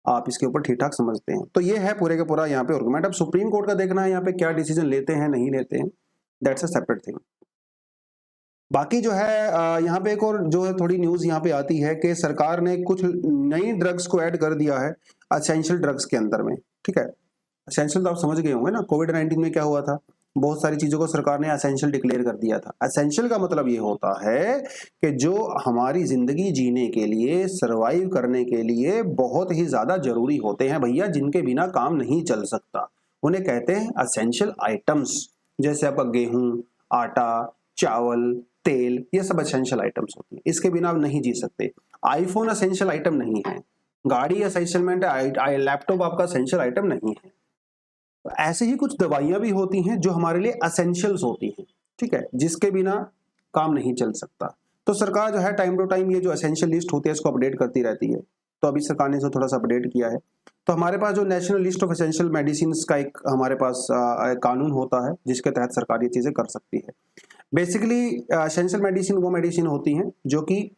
आप इसके ऊपर ठीक ठाक समझते हैं। तो ये है पूरे का पूरा यहाँ पे आर्गुमेंट। अब सुप्रीम कोर्ट का देखना है यहाँ पे क्या डिसीजन लेते हैं नहीं लेते हैं, दैट्स अ सेपरेट थिंग। बाकी जो है यहाँ पे एक और जो है थोड़ी न्यूज यहाँ पे आती है कि सरकार ने कुछ नई ड्रग्स को ऐड कर दिया है असेंशियल ड्रग्स के अंदर में। ठीक है, असेंशियल तो आप समझ गए होंगे ना, कोविड-19 में क्या हुआ था, बहुत सारी चीजों को सरकार ने असेंशियल डिक्लेयर कर दिया था। असेंशियल का मतलब ये होता है कि जो हमारी जिंदगी जीने के लिए, सरवाइव करने के लिए बहुत ही ज्यादा जरूरी होते हैं भैया, जिनके बिना काम नहीं चल सकता, उन्हें कहते हैं असेंशियल आइटम्स। जैसे आपका गेहूं, आटा, चावल, तेल, ये सब असेंशियल आइटम्स होती हैं, इसके बिना आप नहीं जी सकते। आईफोन असेंशियल आइटम नहीं है, गाड़ी असेंशियल है, लैपटॉप आपका असेंशियल आइटम नहीं है। तो ऐसे ही कुछ दवाइयां भी होती हैं जो हमारे लिए असेंशियल्स होती हैं, ठीक है, जिसके बिना काम नहीं चल सकता। तो सरकार जो है टाइम टू टाइम ये जो असेंशियल लिस्ट होती है इसको अपडेट करती रहती है। तो अभी सरकार ने इसको थोड़ा सा अपडेट किया है। तो हमारे पास जो national list of essential medicine का एक हमारे पास कानून होता है, जिसके तहत सरकार ये चीजें कर सकती है। बेसिकली एसेंशियल मेडिसिन वो मेडिसिन होती हैं जो कि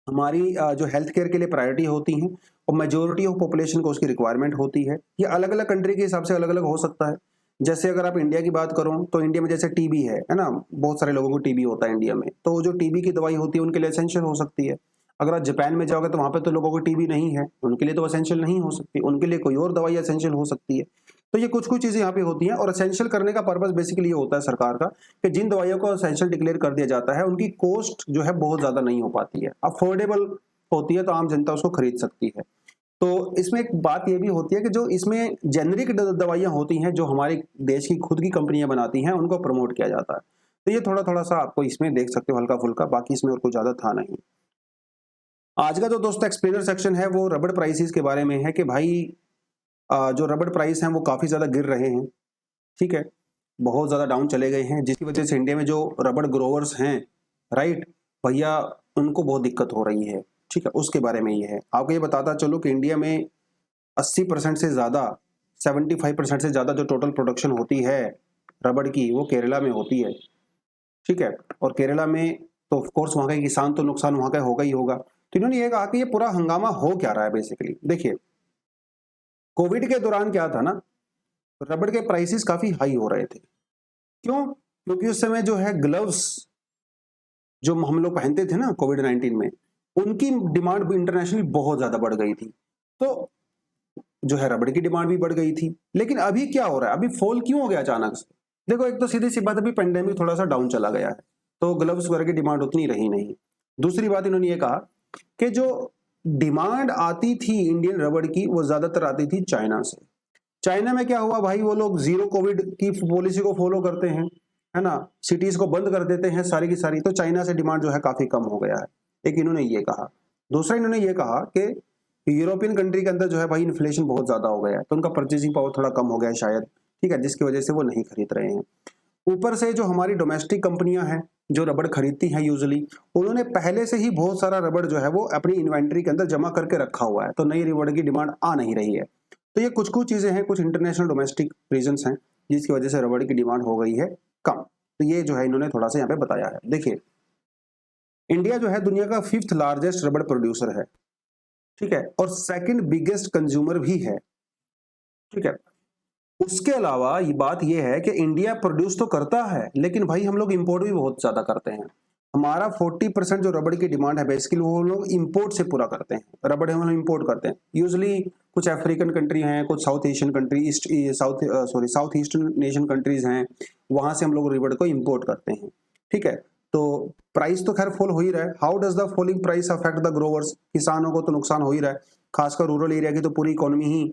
हमारी जो हेल्थ केयर के लिए प्रायोरिटी होती हैं और मेजोरिटी ऑफ पॉपुलेशन को उसकी रिक्वायरमेंट होती है। ये अलग अलग कंट्री के हिसाब से अलग अलग हो सकता है। जैसे अगर आप इंडिया की बात करो तो इंडिया में जैसे टीबी है ना, बहुत सारे लोगों को टीबी होता है इंडिया में, तो जो टीबी की दवाई होती है उनके लिए एसेंशियल हो सकती है। अगर आप जापान में जाओगे तो वहां पे तो लोगों को टीबी नहीं है, उनके लिए तो एसेंशियल नहीं हो सकती, उनके लिए कोई और दवाई एसेंशियल हो सकती है। तो ये कुछ कुछ चीजें यहाँ पे होती हैं। और एसेंशियल करने का पर्पस बेसिकली ये होता है सरकार का कि जिन दवाइयों को एसेंशियल डिक्लेयर कर दिया जाता है उनकी कॉस्ट जो है बहुत ज्यादा नहीं हो पाती है, अफोर्डेबल होती है, तो आम जनता उसको खरीद सकती है। तो इसमें एक बात ये भी होती है कि जो इसमें जेनरिक दवाइयां होती हैं जो हमारे देश की खुद की कंपनियां बनाती हैं, उनको प्रमोट किया जाता है। तो ये थोड़ा थोड़ा सा आपको इसमें देख सकते हो हल्का फुल्का, बाकी इसमें और कुछ ज्यादा था नहीं। आज का जो दोस्तों एक्सप्लेनर सेक्शन है वो रबड़ प्राइसेस के बारे में है कि भाई जो रबड़ प्राइस हैं वो काफी ज्यादा गिर रहे हैं। ठीक है, बहुत ज़्यादा डाउन चले गए हैं, जिसकी वजह से इंडिया में जो रबड़ ग्रोवर्स हैं, राइट भैया, उनको बहुत दिक्कत हो रही है। ठीक है, उसके बारे में ये है। आपको ये बताता चलो कि इंडिया में 80% से ज़्यादा, 75% से ज़्यादा जो टोटल प्रोडक्शन होती है रबड़ की, वो केरला में होती है। ठीक है, और केरला में तो ऑफ कोर्स वहाँ का किसान तो नुकसान वहाँ का होगा ही होगा। तो इन्होंने ये कहा कि ये पूरा हंगामा हो क्या रहा है बेसिकली। देखिए, कोविड के दौरान क्या था ना, रबड़ के प्राइसेस काफी हाई हो रहे थे। क्यों? क्योंकि उस समय जो है ग्लव्स जो हम लोग पहनते थे ना कोविड-19 में, उनकी डिमांड भी इंटरनेशनली बहुत ज्यादा बढ़ गई थी। तो जो है रबड़ की डिमांड भी बढ़ गई थी। लेकिन अभी क्या हो रहा है, अभी फॉल क्यों हो गया अचानक से? देखो, एक तो सीधी सी बात, अभी पेंडेमिक थोड़ा सा डाउन चला गया है, तो ग्लव्स वगैरह की डिमांड उतनी रही नहीं। दूसरी बात इन्होंने ये कहा कि जो डिमांड आती थी इंडियन रबड़ की, वो ज्यादातर आती थी चाइना से। चाइना में क्या हुआ भाई, वो लोग जीरो कोविड की पॉलिसी को फॉलो करते हैं, है ना, सिटीज को बंद कर देते हैं सारी की सारी, तो चाइना से डिमांड जो है काफी कम हो गया है। एक इन्होंने ये कहा। दूसरा इन्होंने ये कहा कि यूरोपियन कंट्री के अंदर जो है भाई इन्फ्लेशन बहुत ज्यादा हो गया है, तो उनका परचेसिंग पावर थोड़ा कम हो गया है शायद, ठीक है, जिसकी वजह से वो नहीं खरीद रहे हैं। ऊपर से जो हमारी डोमेस्टिक कंपनियां हैं जो रबड़ खरीदती हैं यूजुअली, उन्होंने पहले से ही बहुत सारा रबड़ जो है वो अपनी इन्वेंट्री के अंदर जमा करके रखा हुआ है, तो नई रबड़ की डिमांड आ नहीं रही है। तो ये कुछ कुछ चीजें हैं, कुछ इंटरनेशनल डोमेस्टिक रीजंस हैं जिसकी वजह से रबड़ की डिमांड हो गई है कम। तो ये जो है इन्होंने थोड़ा सा यहाँ पे बताया है। देखिए, इंडिया जो है दुनिया का 5th लार्जेस्ट रबड़ प्रोड्यूसर है, ठीक है, और सेकंड बिगेस्ट कंज्यूमर भी है। ठीक है, उसके अलावा ये बात यह है कि इंडिया प्रोड्यूस तो करता है, लेकिन भाई हम लोग इंपोर्ट भी बहुत ज्यादा करते हैं। हमारा 40% जो रबड़ की डिमांड है बेसिकली वो लोग इंपोर्ट से पूरा करते हैं। रबड़ हम लोग इंपोर्ट करते हैं यूजली, कुछ अफ्रीकन कंट्री हैं, कुछ south Asian country, south eastern nation countries हैं, वहां से हम लोग रबड़ को इंपोर्ट करते हैं। ठीक है, तो प्राइस तो खैर फॉल हो ही रहा है। How does the falling price affect the growers? किसानों को तो नुकसान हो ही रहा है, खासकर रूरल एरिया की तो पूरी इकोनॉमी ही,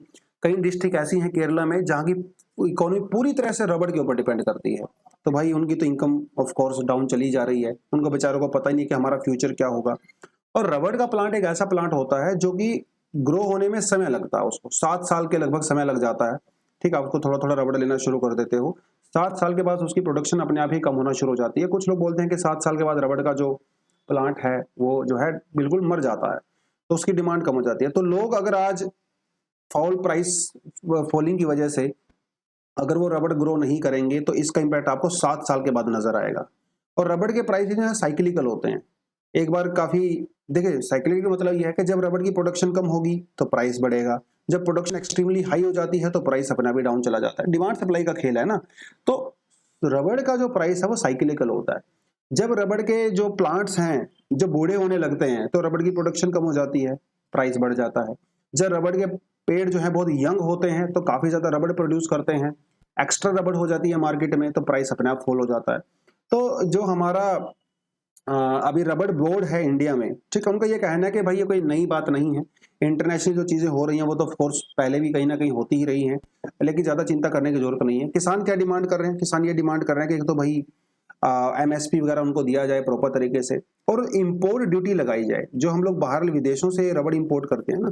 कई डिस्ट्रिक्ट ऐसी हैं केरला में जहाँ की इकोनॉमी पूरी तरह से रबड़ के ऊपर डिपेंड करती है। तो भाई उनकी तो इनकम ऑफ कोर्स डाउन चली जा रही है, उनको बेचारों को पता ही नहीं कि हमारा फ्यूचर क्या होगा। और रबड़ का प्लांट एक ऐसा प्लांट होता है जो कि ग्रो होने में समय लगता है, उसको 7 साल के लगभग समय लग जाता है। ठीक है, आपको थोड़ा थोड़ा रबड़ लेना शुरू कर देते हो, 7 साल के बाद उसकी प्रोडक्शन अपने आप ही कम होना शुरू हो जाती है। कुछ लोग बोलते हैं कि 7 साल के बाद रबड़ का जो प्लांट है वो जो है बिल्कुल मर जाता है, तो उसकी डिमांड कम हो जाती है। तो लोग अगर आज फॉल प्राइस फॉलिंग की वजह से अगर वो रबड़ ग्रो नहीं करेंगे तो इसका इंपैक्ट आपको 7 साल के बाद नजर आएगा। और रबड़ के प्राइस जो है साइक्लिकल होते हैं, एक बार काफी, देखिए साइक्लिकल का मतलब यह है कि जब रबड़ की प्रोडक्शन कम होगी तो प्राइस बढ़ेगा, जब प्रोडक्शन एक्सट्रीमली हाई हो जाती है तो प्राइस अपना भी डाउन चला जाता है। डिमांड सप्लाई का खेल है ना। तो रबड़ का जो प्राइस है वो साइक्लिकल होता है। जब रबड़ के जो प्लांट्स हैं जब बूढ़े होने लगते हैं तो रबड़ की प्रोडक्शन कम हो जाती है, प्राइस बढ़ जाता है। जब रबड़ के पेड़ जो है बहुत यंग होते हैं तो काफी ज्यादा रबड़ प्रोड्यूस करते हैं, एक्स्ट्रा रबड़ हो जाती है मार्केट में, तो प्राइस अपने आप फॉल हो जाता है। तो जो हमारा अभी रबड़ बोर्ड है इंडिया में, ठीक है, उनका ये कहना है कि भाई ये कोई नई बात नहीं है, इंटरनेशनल जो चीजें हो रही हैं वो तो ऑफकोर्स पहले भी कहीं ना कहीं होती ही रही हैं, लेकिन ज्यादा चिंता करने की जरूरत नहीं है। किसान क्या डिमांड कर रहे हैं? किसान ये डिमांड कर रहे हैं कि एक तो भाई एमएसपी वगैरह उनको दिया जाए प्रॉपर तरीके से, और इम्पोर्ट ड्यूटी लगाई जाए। जो हम लोग बाहर विदेशों से रबड़ इम्पोर्ट करते हैं ना,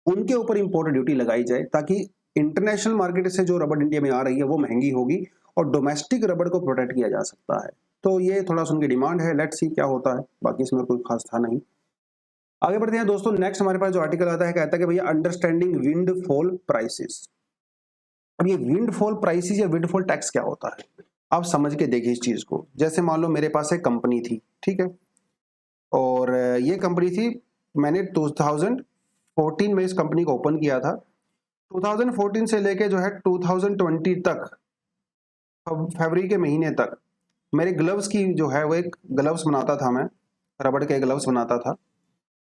उनके ऊपर इम्पोर्ट ड्यूटी लगाई जाए, ताकि इंटरनेशनल मार्केट से जो रबड़ इंडिया में आ रही है वो महंगी होगी और डोमेस्टिक रबड़ को प्रोटेक्ट किया जा सकता है। तो ये थोड़ा सा उनकी डिमांड है, लेट्स सी क्या होता है, बाकी इसमें कोई खास था नहीं। आगे बढ़ते हैं दोस्तों। नेक्स्ट हमारे पास जो आर्टिकल आता है कहता है कि भैया अंडरस्टैंडिंग विंड फॉल प्राइसेस। अब ये विंड फॉल प्राइसेस या विंड फॉल टैक्स क्या होता है, आप समझ के देखिए इस चीज को। जैसे मान लो मेरे पास एक कंपनी थी, ठीक है, और ये कंपनी थी, मैंने 2014 में इस कंपनी को ओपन किया था। 2014 से लेके जो है 2020 तक, फरवरी के महीने तक मेरे ग्लव्स की जो है वो एक ग्लव्स बनाता था मैं, रबड़ के ग्लव्स बनाता था,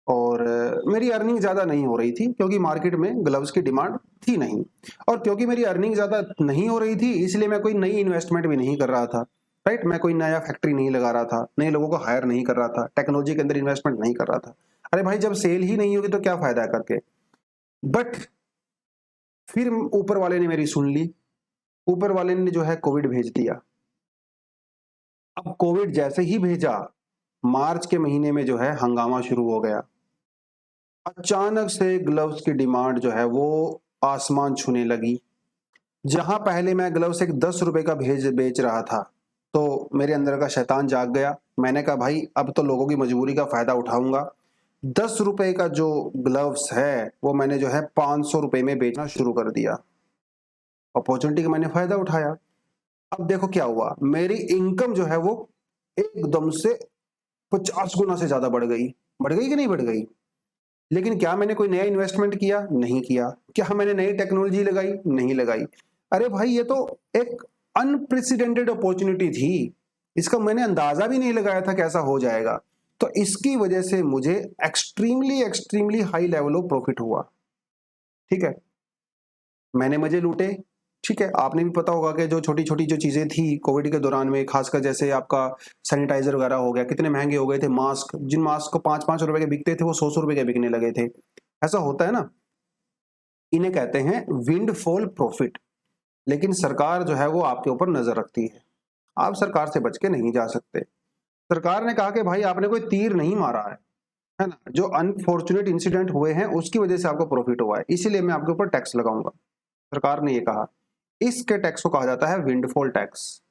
और मेरी अर्निंग ज़्यादा नहीं हो रही थी क्योंकि मार्केट में ग्लव्स की डिमांड थी नहीं, और क्योंकि मेरी अर्निंग ज़्यादा नहीं हो रही थी इसलिए मैं कोई नई इन्वेस्टमेंट भी नहीं कर रहा था, राइट। मैं कोई नया फैक्ट्री नहीं लगा रहा था, नए लोगों को हायर नहीं कर रहा था, टेक्नोलॉजी के अंदर इन्वेस्टमेंट नहीं कर रहा था। अरे भाई जब सेल ही नहीं होगी तो क्या फायदा है करके। बट फिर ऊपर वाले ने मेरी सुन ली, ऊपर वाले ने जो है कोविड भेज दिया। अब कोविड जैसे ही भेजा, मार्च के महीने में जो है हंगामा शुरू हो गया। अचानक से ग्लव्स की डिमांड जो है वो आसमान छूने लगी। जहां पहले मैं ग्लव्स एक 10 रुपए का भेज बेच रहा था, तो मेरे अंदर का शैतान जाग गया। मैंने कहा भाई अब तो लोगों की मजबूरी का फायदा उठाऊंगा। 10 रुपए का जो ग्लव्स है वो मैंने जो है 500 रुपए में बेचना शुरू कर दिया। अपॉर्चुनिटी का मैंने फायदा उठाया। अब देखो क्या हुआ, मेरी इनकम जो है वो एकदम से 50 गुना से ज्यादा बढ़ गई। बढ़ गई कि नहीं बढ़ गई? लेकिन क्या मैंने कोई नया इन्वेस्टमेंट किया? नहीं किया। क्या मैंने नई टेक्नोलॉजी लगाई? नहीं लगाई। अरे भाई ये तो एक अनप्रेसिडेंटेड अपॉर्चुनिटी थी, इसका मैंने अंदाजा भी नहीं लगाया था कैसा हो जाएगा। तो इसकी वजह से मुझे extremely extremely high level of profit हुआ। ठीक है, मैंने मजे लूटे। ठीक है, आपने भी पता होगा कि जो छोटी छोटी जो चीजें थी कोविड के दौरान में, खासकर जैसे आपका सैनिटाइजर वगैरह हो गया, कितने महंगे हो गए थे मास्क। जिन मास्क को 5-5 रुपए के बिकते थे वो 100-100 रुपए के बिकने लगे थे। ऐसा होता है ना, इन्हें कहते हैं विंडफॉल प्रॉफिट। लेकिन सरकार जो है वो आपके ऊपर नजर रखती है, आप सरकार से बच के नहीं जा सकते। सरकार ने कहा कि भाई आपने कोई तीर नहीं मारा है ना, जो अनफॉर्चुनेट इंसिडेंट हुए हैं उसकी वजह से आपको प्रॉफिट हुआ है, इसीलिए मैं आपके ऊपर टैक्स लगाऊंगा। सरकार ने ये कहा। इसके टैक्स को कहा जाता है विंडफॉल टैक्स।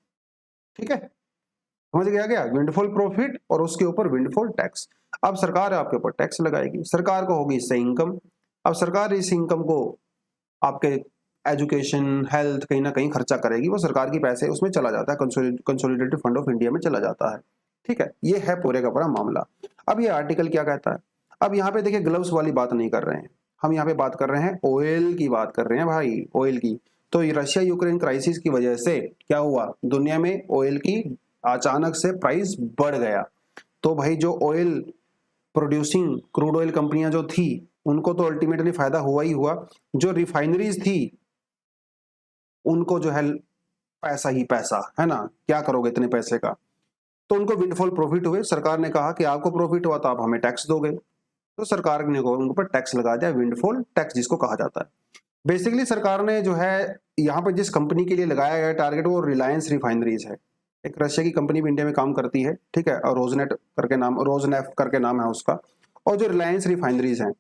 ठीक है, समझ गया क्या? विंडफॉल प्रॉफिट और उसके ऊपर विंडफॉल टैक्स। अब सरकार आपके ऊपर टैक्स लगाएगी, सरकार को होगी इससे इनकम। अब सरकार इस इनकम को आपके एजुकेशन हेल्थ कहीं ना कहीं खर्चा करेगी, वो सरकार की पैसे उसमें चला जाता है, कंसोलिडेटेड फंड ऑफ इंडिया में चला जाता है। ठीक है, ये है पूरे का पूरा मामला। अब ये आर्टिकल क्या कहता है? अब यहाँ पे देखिए ग्लव्स वाली बात नहीं कर रहे हैं हम, यहाँ पे बात कर रहे हैं ऑयल की, बात कर रहे हैं भाई ऑयल की। तो ये रशिया यूक्रेन क्राइसिस की वजह से क्या हुआ, दुनिया में ऑयल की अचानक से प्राइस बढ़ गया। तो भाई जो ऑयल प्रोड्यूसिंग क्रूड ऑयल कंपनियां जो थी उनको तो अल्टीमेटली फायदा हुआ ही हुआ। जो रिफाइनरीज थी उनको जो है पैसा ही पैसा है ना, क्या करोगे इतने पैसे का। तो उनको विंडफॉल प्रॉफिट हुए। सरकार ने कहा कि आपको प्रॉफिट हुआ तो आप हमें टैक्स दोगे, तो सरकार ने उनके ऊपर टैक्स लगा दिया, विंडफॉल टैक्स जिसको कहा जाता है। बेसिकली सरकार ने जो है यहाँ पर जिस कंपनी के लिए लगाया गया टारगेट वो रिलायंस रिफाइनरीज है। एक रशिया की कंपनी भी इंडिया में काम करती है। ठीक है, और रोजनेफ करके नाम है उसका। और जो रिलायंस रिफाइनरीज हैं,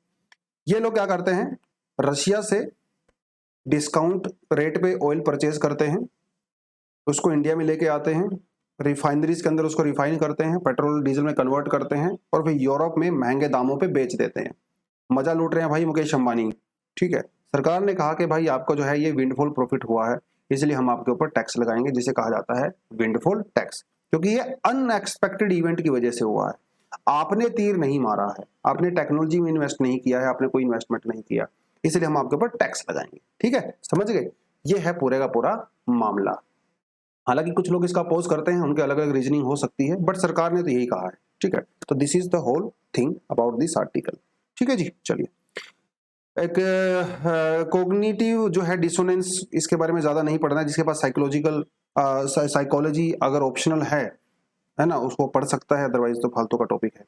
ये लोग क्या करते हैं, रशिया से डिस्काउंट रेट पे ऑयल परचेज करते हैं, उसको इंडिया में लेके आते हैं, रिफाइनरीज के अंदर उसको रिफाइन करते हैं, पेट्रोल डीजल में कन्वर्ट करते हैं और फिर यूरोप में महंगे दामों पे बेच देते हैं। मजा लूट रहे हैं भाई मुकेश अंबानी। ठीक है, सरकार ने कहा कि भाई आपको जो है ये विंडफॉल प्रॉफिट हुआ है, इसलिए हम आपके ऊपर टैक्स लगाएंगे, जिसे कहा जाता है विंडफॉल टैक्स, क्योंकि ये अनएक्सपेक्टेड इवेंट की वजह से हुआ है। आपने तीर नहीं मारा है, आपने टेक्नोलॉजी में इन्वेस्ट नहीं किया है, आपने कोई इन्वेस्टमेंट नहीं किया, इसलिए हम आपके ऊपर टैक्स लगाएंगे। ठीक है, समझ गए? ये है पूरे का पूरा मामला। हालांकि कुछ लोग इसका अपोज करते हैं, उनके अलग अलग रीजनिंग हो सकती है, बट सरकार ने तो यही कहा है। ठीक है, तो this is the whole thing about this article. ठीक है जी, चलिए। एक कोग्निटिव जो है डिसोनेंस, इसके बारे में ज्यादा नहीं पढ़ना है। जिसके पास साइकोलॉजी अगर ऑप्शनल है ना, उसको पढ़ सकता है, अदरवाइज तो फालतू का टॉपिक है।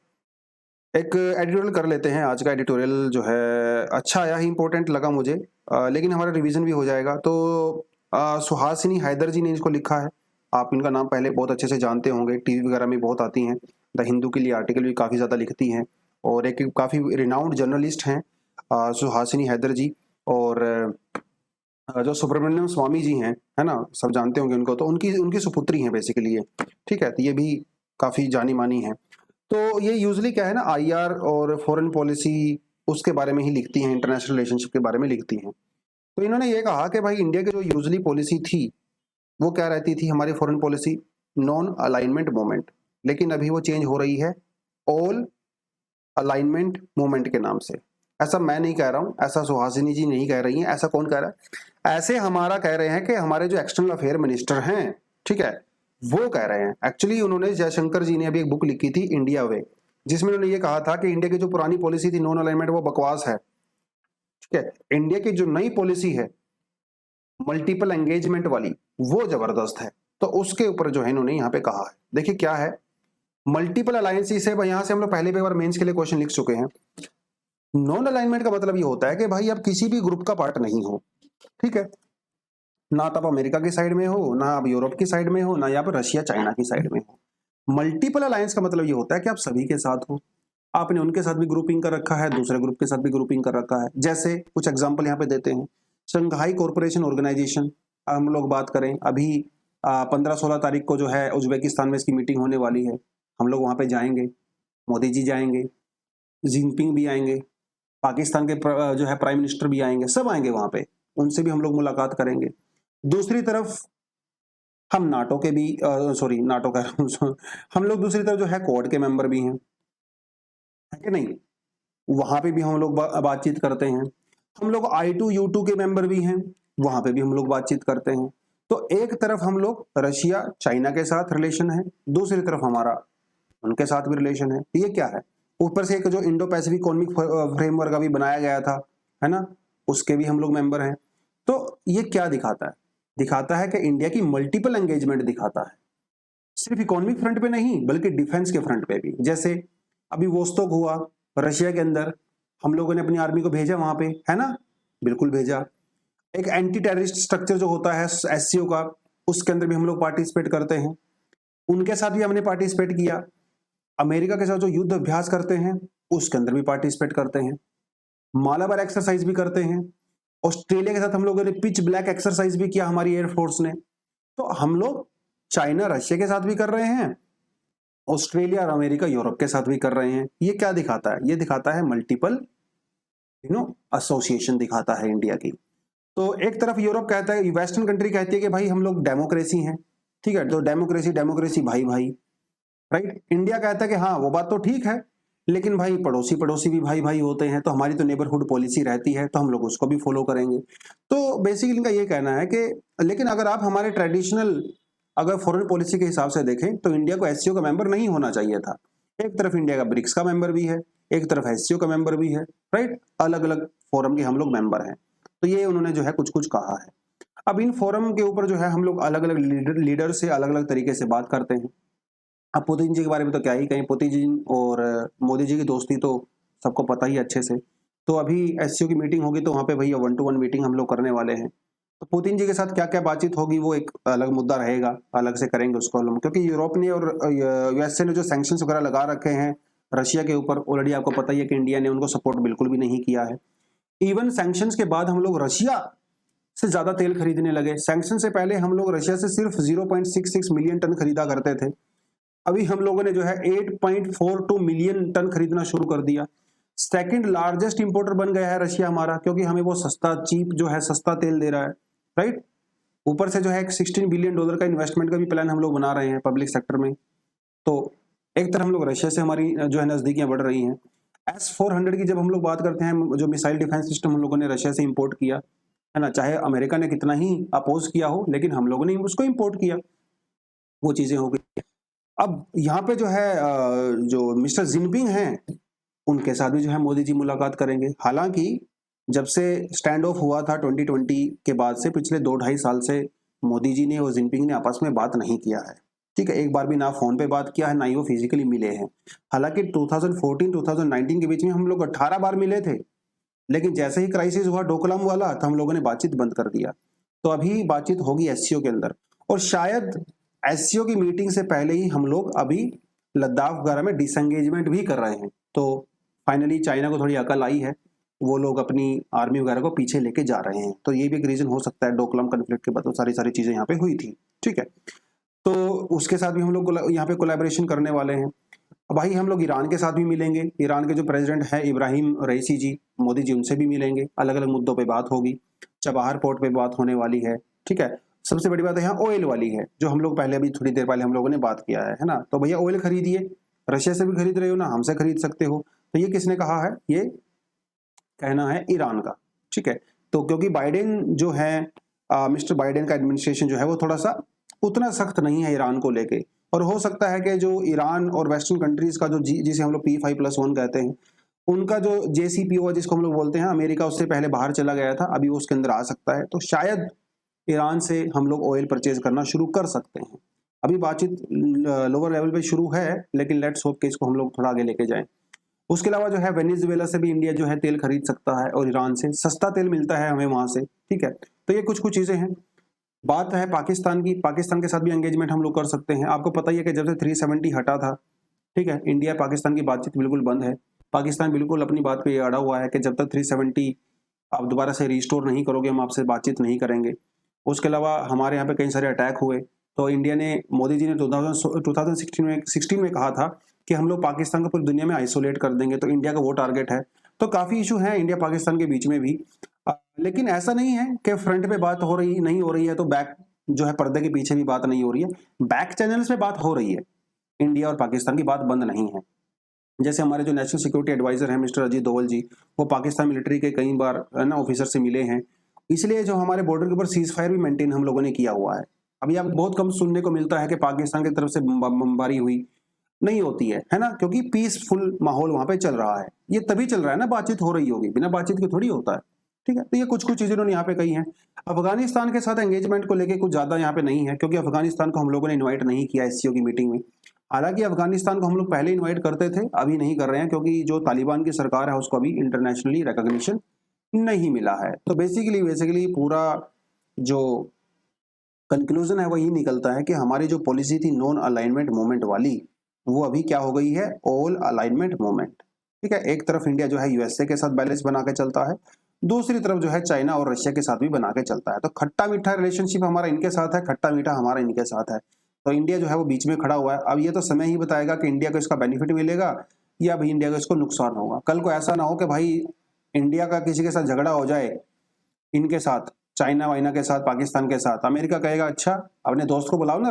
एक एडिटोरियल कर लेते हैं। आज का एडिटोरियल जो है अच्छा आया ही, इंपॉर्टेंट लगा मुझे, लेकिन हमारा रिवीजन भी हो जाएगा। तो सुहासिनी हैदर जी ने इसको लिखा है। आप इनका नाम पहले बहुत अच्छे से जानते होंगे, टीवी वगैरह में बहुत आती हैं, द हिंदू के लिए आर्टिकल भी काफ़ी ज़्यादा लिखती हैं, और एक काफ़ी रिनाउंड जर्नलिस्ट हैं सुहासिनी हैदर जी। और जो सुब्रमण्यम स्वामी जी हैं, है ना, सब जानते होंगे उनको, तो उनकी उनकी सुपुत्री हैं बेसिकली ये। ठीक है, तो ये भी काफ़ी जानी मानी हैं। तो ये यूजली क्या है ना, आईआर और फॉरेन पॉलिसी उसके बारे में ही लिखती हैं, इंटरनेशनल रिलेशनशिप के बारे में लिखती हैं। तो इन्होंने ये कहा कि भाई इंडिया की जो यूजली पॉलिसी थी वो क्या रहती थी, हमारी foreign policy non alignment movement, लेकिन अभी वो चेंज हो रही है ऑल अलाइनमेंट मूवमेंट के नाम से। ऐसा मैं नहीं कह रहा हूं, ऐसा सुहासिनी जी नहीं कह रही हैं। ऐसा कौन कह रहा है? ऐसे हमारा कह रहे हैं कि हमारे जो एक्सटर्नल अफेयर मिनिस्टर हैं, ठीक है, वो कह रहे हैं। एक्चुअली उन्होंने, जयशंकर जी ने अभी एक बुक लिखी थी इंडिया वे, जिसमें उन्होंने ये कहा था कि इंडिया की जो पुरानी पॉलिसी थी नॉन अलाइनमेंट वो बकवास है। ठीक है, इंडिया की जो नई पॉलिसी है मल्टीपल एंगेजमेंट वाली, वो जबरदस्त है। तो उसके ऊपर जो है इन्होंने यहाँ पे कहा है। देखिए क्या है मल्टीपल अलायंसेस है। यहाँ से हम लोग पहले भी एक बार मेंस के लिए क्वेश्चन लिख चुके हैं। नॉन अलाइनमेंट का मतलब ये होता है कि भाई आप किसी भी ग्रुप का पार्ट नहीं हो। ठीक है, ना तो आप अमेरिका की साइड में हो, ना आप यूरोप की साइड में हो, ना आप रशिया चाइना की साइड में हो। मल्टीपल अलायंस का मतलब ये होता है कि आप सभी के साथ हो। आपने उनके साथ भी ग्रुपिंग कर रखा है, दूसरे ग्रुप के साथ भी ग्रुपिंग कर रखा है। जैसे कुछ एग्जांपल यहाँ पे देते हैं, शंघाई कॉरपोरेशन ऑर्गेनाइजेशन, हम लोग बात करें, अभी 15-16 तारीख को जो है उज्बेकिस्तान में इसकी मीटिंग होने वाली है। हम लोग वहाँ पे जाएंगे, मोदी जी जाएंगे, जिनपिंग भी आएंगे, पाकिस्तान के जो है प्राइम मिनिस्टर भी आएंगे, सब आएंगे वहाँ पे, उनसे भी हम लोग मुलाकात करेंगे। दूसरी तरफ हम नाटो के भी सॉरी नाटो का हम लोग दूसरी तरफ जो है क्वाड के मेंबर भी हैं, है कि नहीं? वहां पे भी हम लोग बातचीत करते हैं। हम लोग I2U2 के मेंबर भी हैं, वहां पे भी हम लोग बातचीत करते हैं। तो एक तरफ हम लोग रशिया चाइना के साथ रिलेशन है, दूसरी तरफ हमारा उनके साथ भी रिलेशन है। ये क्या है? ऊपर से एक जो इंडो पैसिफिक इकोनॉमिक फ्रेमवर्क अभी बनाया गया था, है ना, उसके भी हम लोग मेंबर हैं। तो ये क्या दिखाता है? दिखाता है कि इंडिया की मल्टीपल एंगेजमेंट दिखाता है, सिर्फ इकोनॉमिक फ्रंट पे नहीं बल्कि डिफेंस के फ्रंट पे भी। जैसे अभी वोस्तोक हुआ रशिया के अंदर, हम लोगों ने अपनी आर्मी को भेजा वहां पे, है ना, बिल्कुल भेजा। एक एंटी टेररिस्ट स्ट्रक्चर जो होता है SCO का, उसके अंदर भी हम लोग पार्टिसिपेट करते हैं, उनके साथ भी हमने पार्टिसिपेट किया। अमेरिका के साथ जो युद्ध अभ्यास करते हैं उसके अंदर भी पार्टिसिपेट करते हैं, मालाबार एक्सरसाइज भी करते हैं। ऑस्ट्रेलिया के साथ हम लोगों ने पिच ब्लैक एक्सरसाइज भी किया, हमारी एयरफोर्स ने। तो हम लोग चाइना रशिया के साथ भी कर रहे हैं, ऑस्ट्रेलिया और अमेरिका यूरोप के साथ भी कर रहे हैं। ये क्या दिखाता है? ये दिखाता है मल्टीपल एसोसिएशन दिखाता है इंडिया की। तो एक तरफ यूरोप कहता है, वेस्टर्न कंट्री कहती है कि भाई हम लोग डेमोक्रेसी हैं, ठीक है, तो डेमोक्रेसी डेमोक्रेसी भाई भाई, राइट। इंडिया कहता है कि हाँ वो बात तो ठीक है, लेकिन भाई पड़ोसी पड़ोसी भी भाई भाई होते हैं, तो हमारी तो नेबरहुड पॉलिसी रहती है, तो हम लोग उसको भी फॉलो करेंगे। तो बेसिकली इनका ये कहना है कि लेकिन अगर आप हमारे ट्रेडिशनल अगर फॉरेन पॉलिसी के हिसाब से देखें तो इंडिया को SCO का मेंबर नहीं होना चाहिए था। एक तरफ इंडिया का ब्रिक्स का मेंबर भी है, एक तरफ SCO का मेंबर भी है, राइट, अलग अलग फोरम के हम लोग मेंबर हैं। तो ये उन्होंने जो है कुछ कुछ कहा है। अब इन फोरम के ऊपर जो है हम लोग अलग अलग लीडर से अलग अलग तरीके से बात करते हैं। अब पुतिन जी के बारे में तो क्या ही कहें, पुतिन जी और मोदी जी की दोस्ती तो सबको पता ही अच्छे से। तो अभी SCO की मीटिंग होगी तो वहाँ पे भैया 1-to-1 मीटिंग हम लोग करने वाले हैं। तो पुतिन जी के साथ क्या क्या बातचीत होगी वो एक अलग मुद्दा रहेगा, अलग से करेंगे उसको हम, क्योंकि यूरोप ने और USA ने जो सैंक्शंस वगैरह लगा रखे हैं रशिया के ऊपर, ऑलरेडी आपको पता ही है कि इंडिया ने उनको सपोर्ट बिल्कुल भी नहीं किया है। इवन सैंक्शंस के बाद हम लोग रशिया से ज्यादा तेल खरीदने लगे। सैंक्शन से पहले हम लोग रशिया से सिर्फ 0.66 मिलियन टन खरीदा करते थे, अभी हम लोगों ने जो है 8.42 मिलियन टन खरीदना शुरू कर दिया। सेकंड लार्जेस्ट इंपोर्टर बन गया है रशिया हमारा, क्योंकि हमें वो सस्ता चीप जो है सस्ता तेल दे रहा है, राइट। ऊपर से जो है $16 बिलियन का इन्वेस्टमेंट का भी प्लान हम लोग बना रहे हैं पब्लिक सेक्टर में। तो एक तरफ हम लोग रशिया से हमारी जो है नजदीकियां बढ़ रही हैं। S-400 की जब हम लोग बात करते हैं, जो मिसाइल डिफेंस सिस्टम हम लोगों ने रशिया से इंपोर्ट किया है ना, चाहे अमेरिका ने कितना ही अपोज किया हो, लेकिन हम लोगों ने उसको इंपोर्ट किया, वो चीजें हो गई। अब यहाँ पे जो है जो मिस्टर जिनपिंग हैं उनके साथ भी जो है मोदी जी मुलाकात करेंगे। हालांकि जब से स्टैंड ऑफ हुआ था 2020 के बाद से पिछले 2-2.5 साल से मोदी जी ने और जिनपिंग ने आपस में बात नहीं किया है, ठीक है, एक बार भी ना फोन पे बात किया है, ना ही वो फिजिकली मिले हैं। हालांकि 2014-2019 के बीच में हम लोग 18 बार मिले थे, लेकिन जैसे ही क्राइसिस हुआ डोकलाम वाला तो हम लोगों ने बातचीत बंद कर दिया। तो अभी बातचीत होगी SCO के अंदर, और शायद SCO की मीटिंग से पहले ही हम लोग अभी लद्दाख वगैरह में डिसंगेजमेंट भी कर रहे हैं। तो फाइनली चाइना को थोड़ी अकल आई है, वो लोग अपनी आर्मी वगैरह को पीछे लेके जा रहे हैं। तो ये भी एक रीजन हो सकता है, डोकलाम कन्फ्लिक्ट के बाद तो सारी सारी चीजें यहाँ पे हुई थी, ठीक है। तो उसके साथ भी हम लोग यहाँ पे कोलैबोरेशन करने वाले हैं। अब भाई हम लोग ईरान के साथ भी मिलेंगे, ईरान के जो प्रेसिडेंट है इब्राहिम रईसी जी, मोदी जी उनसे भी मिलेंगे, अलग अलग मुद्दों पे बात होगी। चबाहार पोर्ट पे बात होने वाली है, ठीक है। सबसे बड़ी बात है यहाँ ऑयल वाली है, जो हम लोग पहले अभी थोड़ी देर पहले हम लोगों ने बात किया है ना। तो भैया ऑयल खरीदिए, रशिया से भी खरीद रहे हो ना, हमसे खरीद सकते हो। तो ये किसने कहा है? ये कहना है ईरान का, ठीक है। तो क्योंकि बाइडेन जो है मिस्टर बाइडेन का एडमिनिस्ट्रेशन जो है वो थोड़ा सा उतना सख्त नहीं है ईरान को लेके, और हो सकता है कि जो ईरान और वेस्टर्न कंट्रीज का जो जिसे हम लोग P5+1 कहते हैं, उनका जो JCPOA जिसको हम लोग बोलते हैं, अमेरिका उससे पहले बाहर चला गया था, अभी वो उसके अंदर आ सकता है। तो शायद ईरान से हम लोग ऑयल परचेज करना शुरू कर सकते हैं। अभी बातचीत लोअर लेवल पे शुरू है, लेकिन लेट्स होप कि इसको हम लोग थोड़ा आगे लेके जाएं। उसके अलावा जो है वेनेजुएला से भी इंडिया जो है तेल खरीद सकता है, और ईरान से सस्ता तेल मिलता है हमें वहां से, ठीक है। तो ये कुछ कुछ चीजें हैं। बात है पाकिस्तान की, पाकिस्तान के साथ भी एंगेजमेंट हम लोग कर सकते हैं। आपको पता ही है कि जब से 370 हटा था, ठीक है, इंडिया पाकिस्तान की बातचीत बिल्कुल बंद है। पाकिस्तान बिल्कुल अपनी बात पे अड़ा हुआ है कि जब तक 370 आप दोबारा से रिस्टोर नहीं करोगे हम आपसे बातचीत नहीं करेंगे। उसके अलावा हमारे यहाँ पे कई सारे अटैक हुए, तो इंडिया ने, मोदी जी ने 2016 में कहा था कि हम लोग पाकिस्तान को पूरी दुनिया में आइसोलेट कर देंगे, तो इंडिया का वो टारगेट है। तो काफ़ी इशू है इंडिया पाकिस्तान के बीच में भी। लेकिन ऐसा नहीं है कि फ्रंट पे बात हो रही नहीं हो रही है तो बैक जो है पर्दे के पीछे भी बात नहीं हो रही है, बैक चैनल्स पे बात हो रही है। इंडिया और पाकिस्तान की बात बंद नहीं है। जैसे हमारे जो नेशनल सिक्योरिटी एडवाइजर हैं मिस्टर अजीत डोवल जी, वो पाकिस्तान मिलिट्री के कई बार ना ऑफिसर से मिले हैं। इसलिए जो हमारे बॉर्डर के ऊपर सीज फायर भी मेंटेन हम लोगों ने किया हुआ है। अभी आप बहुत कम सुनने को मिलता है कि पाकिस्तान की तरफ से बमबारी हुई, नहीं होती है ना, क्योंकि पीसफुल माहौल वहां पे चल रहा है। ये तभी चल रहा है ना, बातचीत हो रही होगी, बिना बातचीत के थोड़ी होता है। ठीक है, तो ये कुछ कुछ चीजें उन्होंने यहाँ पे कही हैं। अफगानिस्तान के साथ एंगेजमेंट को लेके कुछ ज्यादा यहाँ पे नहीं है, क्योंकि अफगानिस्तान को हम लोगों ने इन्वाइट नहीं किया एससीओ की मीटिंग में। हालांकि अफगानिस्तान को हम लोग पहले इन्वाइट करते थे, अभी नहीं कर रहे हैं, क्योंकि जो तालिबान की सरकार है उसको अभी इंटरनेशनली रिकॉग्निशन नहीं मिला है। तो बेसिकली पूरा जो कंक्लूजन है वही निकलता है कि हमारी जो पॉलिसी थी नॉन अलाइनमेंट मूवमेंट वाली, वो अभी क्या हो गई है, ऑल अलाइनमेंट मूवमेंट। ठीक है, एक तरफ इंडिया जो है यूएसए के साथ बैलेंस बना के चलता है, दूसरी तरफ जो है चाइना और रशिया के साथ भी बना के चलता है। तो खट्टा मीठा रिलेशनशिप हमारा इनके साथ है, खट्टा मीठा हमारा इनके साथ है। तो इंडिया जो है वो बीच में खड़ा हुआ है। अब ये तो समय ही बताएगा कि इंडिया को इसका बेनिफिट मिलेगा या भाई इंडिया को इसको नुकसान होगा। कल को ऐसा ना हो कि भाई इंडिया का किसी के साथ झगड़ा हो जाए, इनके साथ, चाइना वाइना के साथ, पाकिस्तान के साथ, अमेरिका कहेगा अच्छा अपने दोस्त को बुलाओ ना,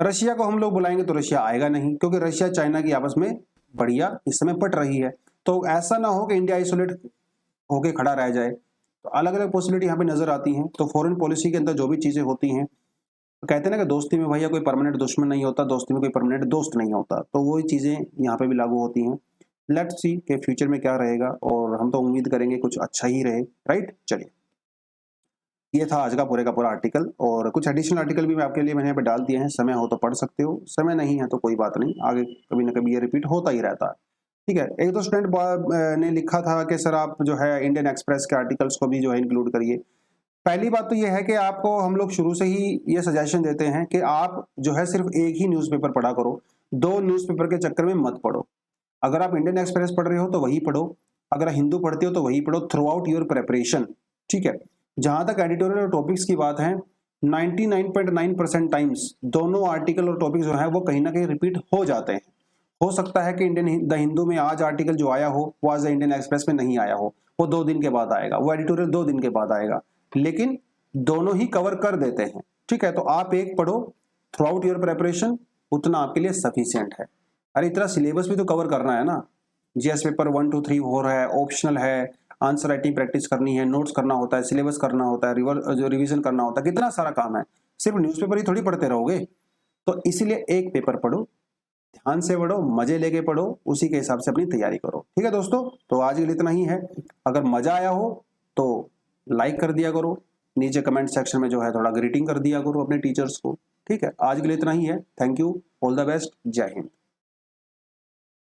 रशिया को हम लोग बुलाएंगे तो रशिया आएगा नहीं, क्योंकि रशिया चाइना की आपस में बढ़िया इस समय पट रही है। तो ऐसा ना हो कि इंडिया आइसोलेट होके खड़ा रह जाए। तो अलग अलग पॉसिबिलिटी यहाँ पे नजर आती हैं। तो फॉरेन पॉलिसी के अंदर जो भी चीजें होती हैं, तो कहते हैं ना कि दोस्ती में भैया कोई परमानेंट दुश्मन नहीं होता, दोस्ती में कोई परमानेंट दोस्त नहीं होता। तो वही चीजें यहाँ पे भी लागू होती हैं। लेट्स सी कि फ्यूचर में क्या रहेगा, और हम तो उम्मीद करेंगे कुछ अच्छा ही रहे, राइट। चलिए, ये था आज का पूरा आर्टिकल, और कुछ एडिशनल आर्टिकल भी मैं आपके लिए मैंने यहाँ पे डाल दिए हैं। समय हो तो पढ़ सकते हो, समय नहीं है तो कोई बात नहीं, आगे कभी ना कभी ये रिपीट होता ही रहता है। ठीक है, एक दो स्टूडेंट ने लिखा था कि सर आप जो है इंडियन एक्सप्रेस के आर्टिकल्स को भी जो है इंक्लूड करिए। पहली बात तो ये है कि आपको हम लोग शुरू से ही ये सजेशन देते हैं कि आप जो है सिर्फ एक ही न्यूज़पेपर पढ़ा करो, दो न्यूज़पेपर के चक्कर में मत पढ़ो। अगर आप इंडियन एक्सप्रेस पढ़ रहे हो तो वही पढ़ो, अगर हिंदू पढ़ते हो तो वही पढ़ो थ्रू आउट योर प्रेपरेशन। ठीक है, जहां तक एडिटोरियल और टॉपिक्स की बात है, 99.9% टाइम्स दोनों आर्टिकल और टॉपिक जो है वो कहीं ना कहीं रिपीट हो जाते हैं। हो सकता है कि इंडियन द हिंदू में आज आर्टिकल जो आया हो वो आज इंडियन एक्सप्रेस में नहीं आया हो, वो 2 दिन के बाद आएगा, वो एडिटोरियल 2 दिन के बाद आएगा, लेकिन दोनों ही कवर कर देते हैं। ठीक है, तो आप एक पढ़ो थ्रू आउट योर प्रेपरेशन, उतना आपके लिए सफिशियंट है। अरे इतना सिलेबस भी तो कवर करना है ना, जीएस पेपर 1 2 3 हो रहा है, ऑप्शनल है, आंसर राइटिंग प्रैक्टिस करनी है, नोट्स करना होता है, सिलेबस करना होता है, जो रिवीजन करना होता है, कितना सारा काम है। सिर्फ न्यूज़पेपर ही थोड़ी पढ़ते रहोगे। तो इसीलिए एक पेपर पढ़ो, ध्यान से पढ़ो, मजे लेके पढ़ो, उसी के हिसाब से अपनी तैयारी करो। ठीक है दोस्तों, तो आज के लिए इतना ही है। अगर मजा आया हो तो लाइक कर दिया करो, नीचे कमेंट सेक्शन में जो है थोड़ा ग्रीटिंग कर दिया करो अपने टीचर्स को। ठीक है, आज के लिए इतना ही है। Thank you, all the best, जय हिंद।